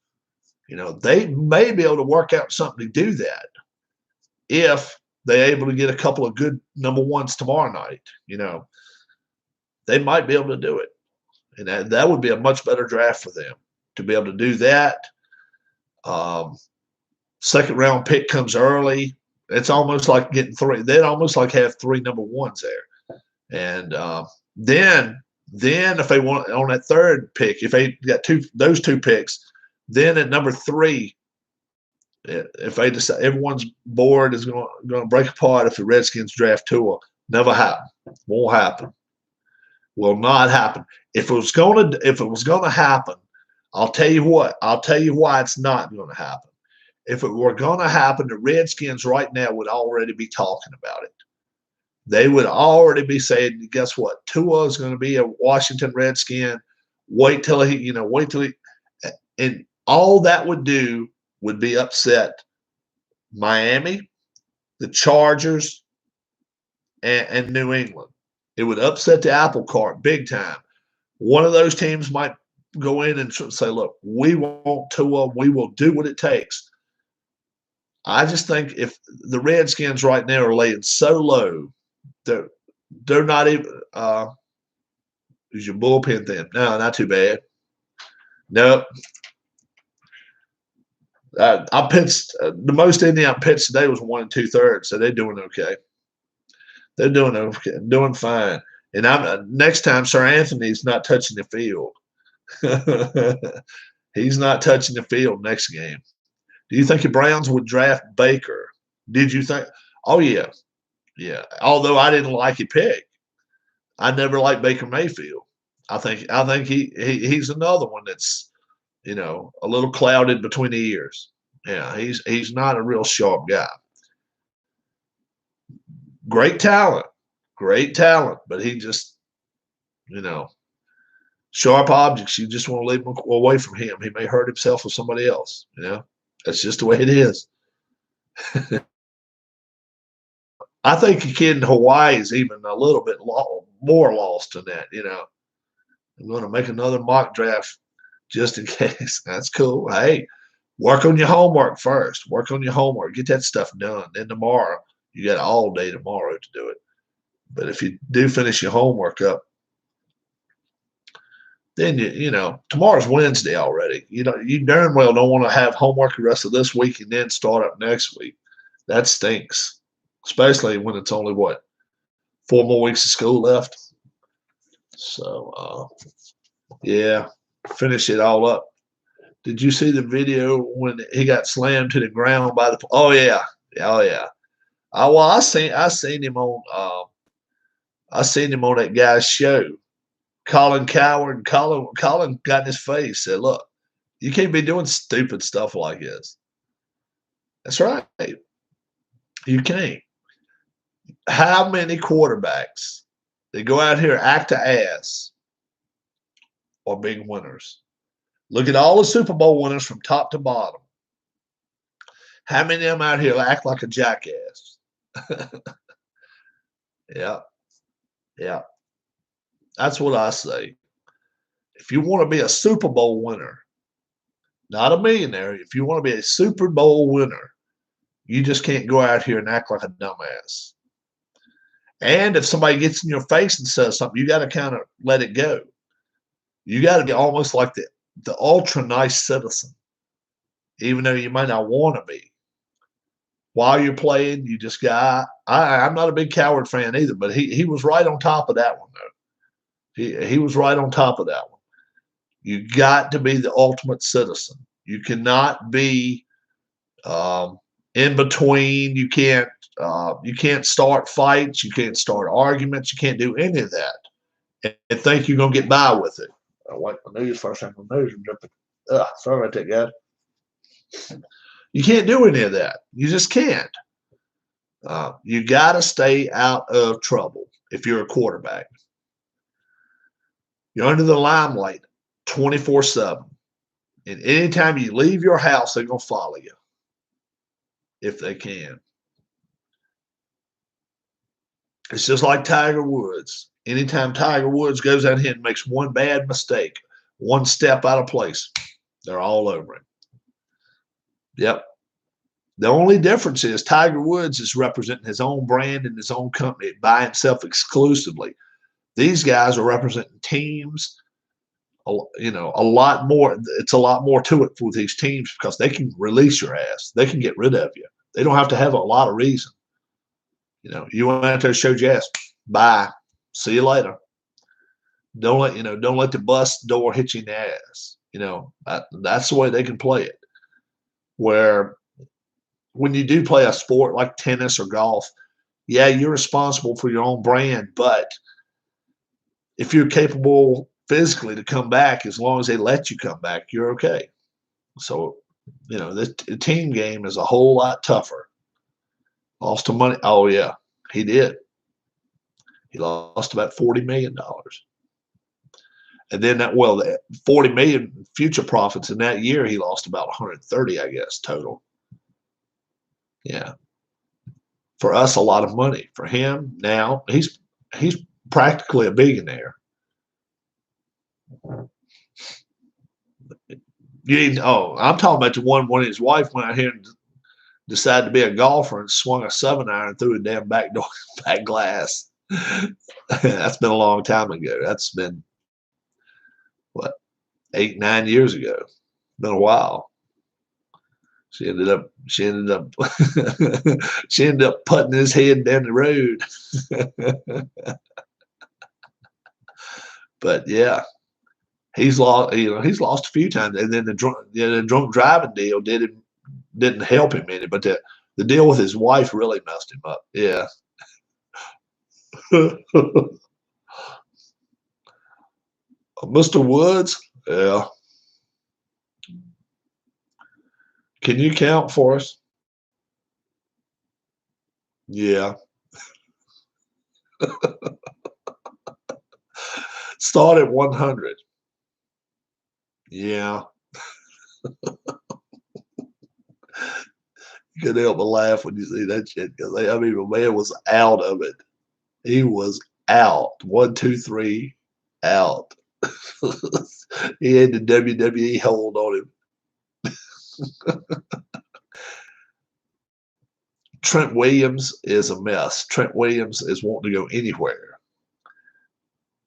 They may be able to work out something to do that if they're able to get a couple of good number ones tomorrow night. They might be able to do it. And that would be a much better draft for them to be able to do that. Second round pick comes early. It's almost like getting three. They'd almost like have three number ones there. And then if they want on that third pick, if they got those two picks, then at number 3, if they decide everyone's board is going to break apart if the Redskins draft Tua, never happen. Won't happen. Will not happen. If it was going to happen, I'll tell you what. I'll tell you why it's not going to happen. If it were going to happen, the Redskins right now would already be talking about it. They would already be saying, guess what? Tua is going to be a Washington Redskin. Wait till he, and all that would do would be upset Miami, the Chargers, and New England. It would upset the apple cart big time. One of those teams might go in and say, look, we want Tua. We will do what it takes. I just think if the Redskins right now are laying so low, they're not even is your bullpen then? No, not too bad. Nope. I pitched the most inning I pitched today was 1 2/3, so they're doing okay. They're doing okay, doing fine. And I'm next time Sir Anthony's not touching the field. He's not touching the field next game. Do you think the Browns would draft Baker? Did you think? Oh yeah, yeah. Although I didn't like his pick, I never liked Baker Mayfield. I think he's another one that's a little clouded between the ears. Yeah, he's not a real sharp guy. Great talent, but he just sharp objects. You just want to leave him away from him. He may hurt himself or somebody else. That's just the way it is. I think the kid in Hawaii is even a little bit more lost than that. I'm going to make another mock draft just in case. That's cool. Hey, work on your homework first. Work on your homework. Get that stuff done. Then tomorrow, you got all day tomorrow to do it. But if you do finish your homework up, then tomorrow's Wednesday already. You darn well don't want to have homework the rest of this week and then start up next week. That stinks, especially when it's only 4 more weeks of school left. So yeah, finish it all up. Did you see the video when he got slammed to the ground by the? Oh yeah. Well, I seen him on that guy's show. Colin Coward. Colin got in his face, said, look, you can't be doing stupid stuff like this. That's right. You can't. How many quarterbacks that go out here act a ass are big winners? Look at all the Super Bowl winners from top to bottom. How many of them out here act like a jackass? Yeah. That's what I say. If you want to be a Super Bowl winner, not a millionaire, if you want to be a Super Bowl winner, you just can't go out here and act like a dumbass. And if somebody gets in your face and says something, you got to kind of let it go. You got to be almost like the ultra nice citizen, even though you might not want to be. While you're playing, you just got. I'm not a big Coward fan either, but he was right on top of that one though. He was right on top of that one. You got to be the ultimate citizen. You cannot be in between. You can't start fights. You can't start arguments. You can't do any of that and think you're gonna get by with it. I wipe my nose first. I'm my nose dripping. Sorry about that, guys. You can't do any of that. You just can't. You got to stay out of trouble if you're a quarterback. You're under the limelight 24/7. And anytime you leave your house, they're going to follow you if they can. It's just like Tiger Woods. Anytime Tiger Woods goes out here and makes one bad mistake, one step out of place, they're all over him. Yep. The only difference is Tiger Woods is representing his own brand and his own company by himself exclusively. These guys are representing teams, a lot more. It's a lot more to it for these teams because they can release your ass. They can get rid of you. They don't have to have a lot of reason. You went out there, showed your ass. Bye. See you later. Don't let the bus door hit you in the ass. That's the way they can play it. Where when you do play a sport like tennis or golf, yeah, you're responsible for your own brand, but if you're capable physically to come back, as long as they let you come back, you're okay. So, the team game is a whole lot tougher. Lost some money. Oh, yeah, he did. He lost about $40 million. And then the $40 million future profits in that year, he lost about 130, I guess, total. Yeah. For us, a lot of money. For him, now he's practically a billionaire. I'm talking about the one when his wife went out here and decided to be a golfer and swung a 7-iron through a damn back glass. That's been a long time ago. That's been 8-9 years ago. Been a while. She ended up putting his head down the road. But yeah, he's lost a few times, and then the drunk driving deal didn't help him any, but the deal with his wife really messed him up. Yeah. Mr. Woods, yeah. Can you count for us? Yeah. Start at 100. Yeah. You couldn't help but laugh when you see that shit because the man was out of it. He was out. 1, 2, 3, out. He had the WWE hold on him. Trent Williams is a mess. Trent Williams is wanting to go anywhere.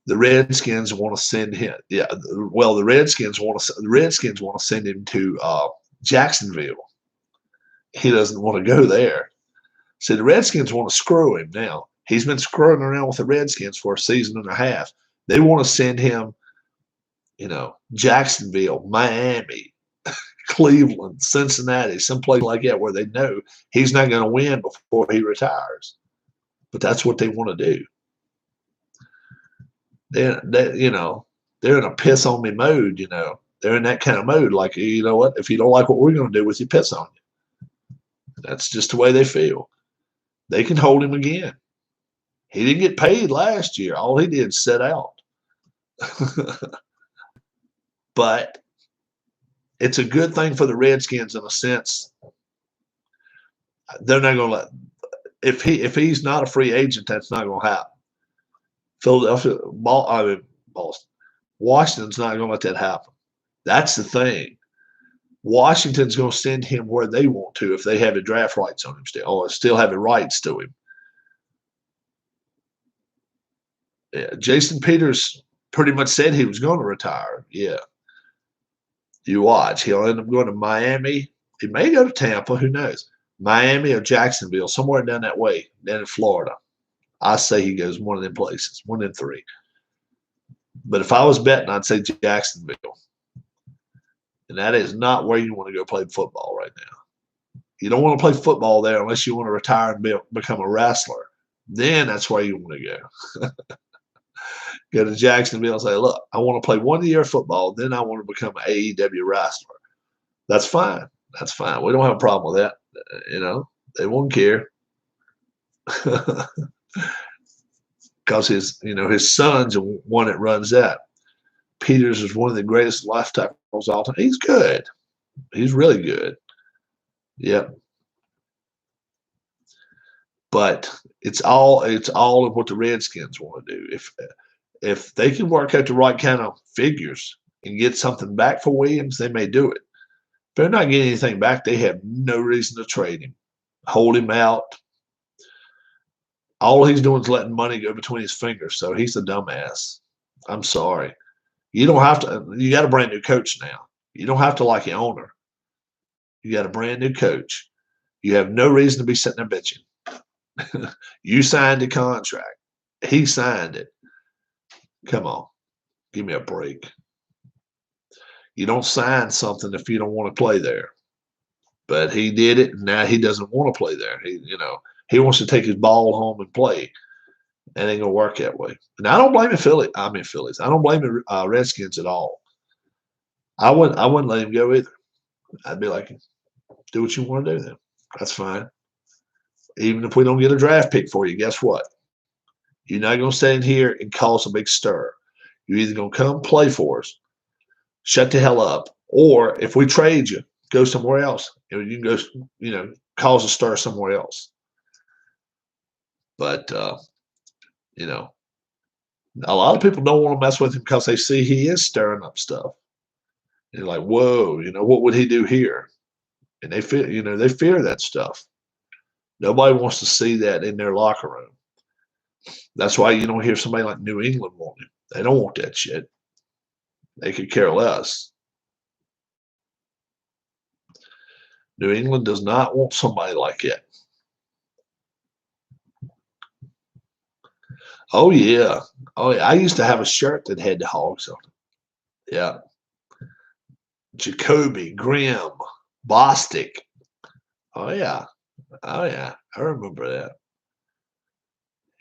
The Redskins want to send him. Yeah, well, the Redskins want to send him to Jacksonville. He doesn't want to go there. So the Redskins want to screw him now. He's been screwing around with the Redskins for a season and a half. They want to send him, Jacksonville, Miami, Cleveland, Cincinnati, someplace like that where they know he's not going to win before he retires. But that's what they want to do. They're in a piss on me mode, They're in that kind of mode. Like, you know what? If you don't like what we're going to do with you, piss on you. That's just the way they feel. They can hold him again. He didn't get paid last year. All he did is sit out. But it's a good thing for the Redskins in a sense. They're not going to let if he's not a free agent, that's not going to happen. Boston, Washington's not going to let that happen. That's the thing. Washington's going to send him where they want to if they have the draft rights on him still, or still have the rights to him. Yeah, Jason Peters pretty much said he was going to retire. Yeah. You watch. He'll end up going to Miami. He may go to Tampa. Who knows? Miami or Jacksonville, somewhere down that way, down in Florida. I say he goes one of them places, 1 in 3. But if I was betting, I'd say Jacksonville. And that is not where you want to go play football right now. You don't want to play football there unless you want to retire and become a wrestler. Then that's where you want to go. Go to Jacksonville and say, look, I want to play 1 year of football. Then I want to become an AEW wrestler. That's fine. That's fine. We don't have a problem with that. They won't care. Because his son's the one that runs that. Peters is one of the greatest lifetime Alton. He's good. He's really good. Yep. But it's all of what the Redskins want to do. If they can work out the right kind of figures and get something back for Williams, they may do it. If they're not getting anything back, they have no reason to trade him, hold him out. All he's doing is letting money go between his fingers. So he's a dumbass. I'm sorry. You don't have to. You got a brand new coach now. You don't have to like your owner. You got a brand new coach. You have no reason to be sitting there bitching. You signed the contract. He signed it. Come on. Give me a break. You don't sign something if you don't want to play there. But he did it, and now he doesn't want to play there. He wants to take his ball home and play. It ain't gonna work that way. And I don't blame the Phillies. I don't blame the Redskins at all. I wouldn't let him go either. I'd be like, do what you want to do then. That's fine. Even if we don't get a draft pick for you, guess what? You're not going to stand here and cause a big stir. You're either going to come play for us, shut the hell up, or if we trade you, go somewhere else. You can go, cause a stir somewhere else. But, a lot of people don't want to mess with him because they see he is stirring up stuff. You're like, whoa, what would he do here? And they fear that stuff. Nobody wants to see that in their locker room. That's why you don't hear somebody like New England want him. They don't want that shit. They could care less. New England does not want somebody like that. Oh, yeah. Oh, yeah. I used to have a shirt that had the Hogs on it. Yeah. Jacoby, Grimm, Bostic. Oh, yeah. Oh, yeah. I remember that.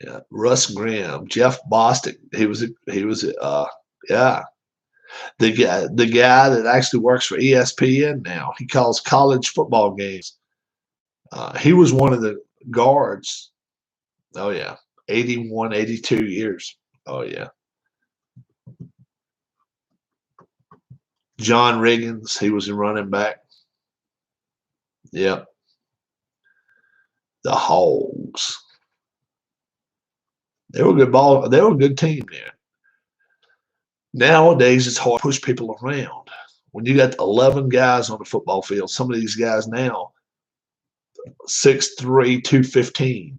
Yeah. Russ Grimm, Jeff Bostic. He was yeah. The guy that actually works for ESPN now. He calls college football games. He was one of the guards. Oh, yeah. 81, 82 years. Oh, yeah. John Riggins, he was a running back. Yep. The Hogs. They were a good ball. They were a good team there. Nowadays, it's hard to push people around. When you got 11 guys on the football field, some of these guys now, 6'3", 215,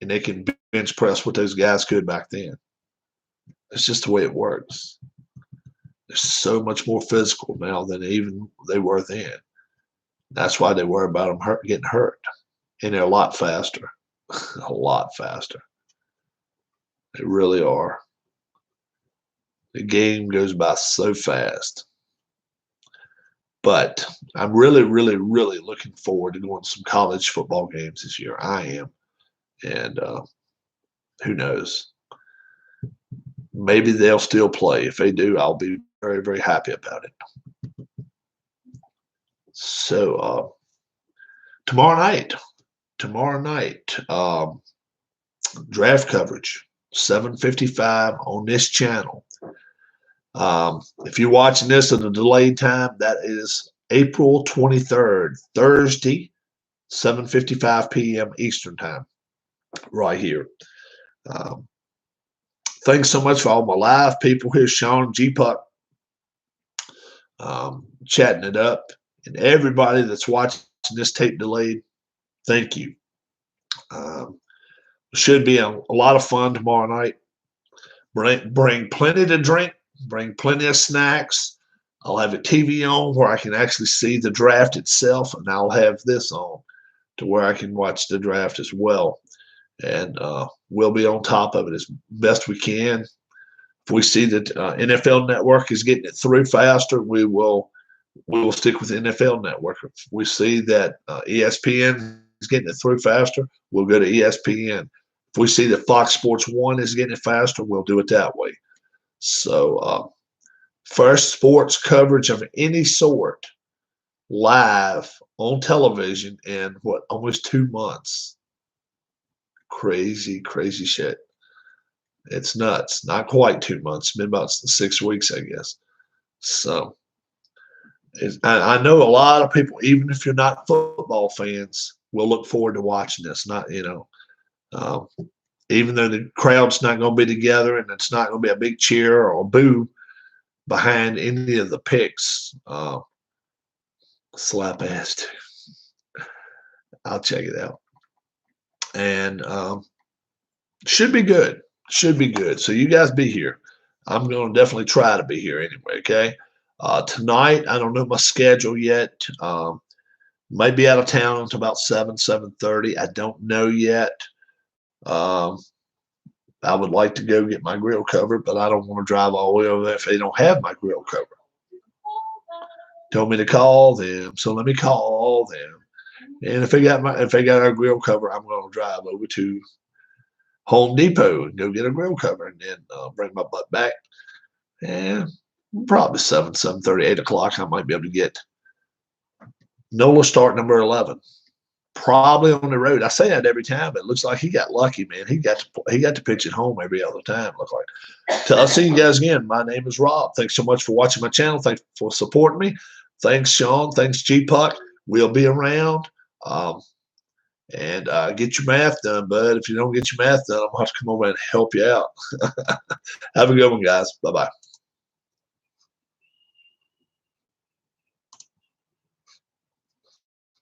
and they can bench press what those guys could back then. It's just the way it works. They're so much more physical now than even they were then. That's why they worry about them getting hurt. And they're a lot faster. A lot faster. They really are. The game goes by so fast. But I'm really, really, really looking forward to going to some college football games this year. I am. And who knows? Maybe they'll still play. If they do, I'll be very, very happy about it. So tomorrow night, draft coverage, 7:55 on this channel. If you're watching this at a delayed time, that is April 23rd, Thursday, 7:55 p.m. Eastern time, right here. Thanks so much for all my live people here, Sean, G-Puck, chatting it up, and everybody that's watching this tape delayed, thank you. Should be a lot of fun tomorrow night. Bring plenty to drink. Bring plenty of snacks. I'll have a TV on where I can actually see the draft itself, and I'll have this on to where I can watch the draft as well. And we'll be on top of it as best we can. If we see that NFL Network is getting it through faster, we will stick with the NFL Network. If we see that ESPN is getting it through faster, we'll go to ESPN. If we see that Fox Sports 1 is getting it faster, we'll do it that way. So first sports coverage of any sort live on television in almost 2 months. Crazy, crazy shit. It's nuts. Not quite 2 months. Been about 6 weeks, I guess. So I know a lot of people, even if you're not football fans, will look forward to watching this. Not, even though the crowd's not going to be together and it's not going to be a big cheer or a boo behind any of the picks. Slap ass. I'll check it out. And should be good. Should be good. So you guys be here. I'm going to definitely try to be here anyway, okay? Tonight, I don't know my schedule yet. Might be out of town until about 7:30. I don't know yet. I would like to go get my grill covered, but I don't want to drive all the way over there if they don't have my grill covered. Told me to call them, so let me call them. And if they got our grill cover, I'm going to drive over to Home Depot and go get a grill cover, and then bring my butt back. And probably 7:30, 8 o'clock, I might be able to get Nola start number 11. Probably on the road. I say that every time, but it looks like he got lucky, man. He got to pitch at home every other time. Look like. I'll see you guys again. My name is Rob. Thanks so much for watching my channel. Thanks for supporting me. Thanks, Sean. Thanks, G Puck. We'll be around. And get your math done, bud. If you don't get your math done, I'm going to have to come over and help you out. Have a good one, guys. Bye-bye.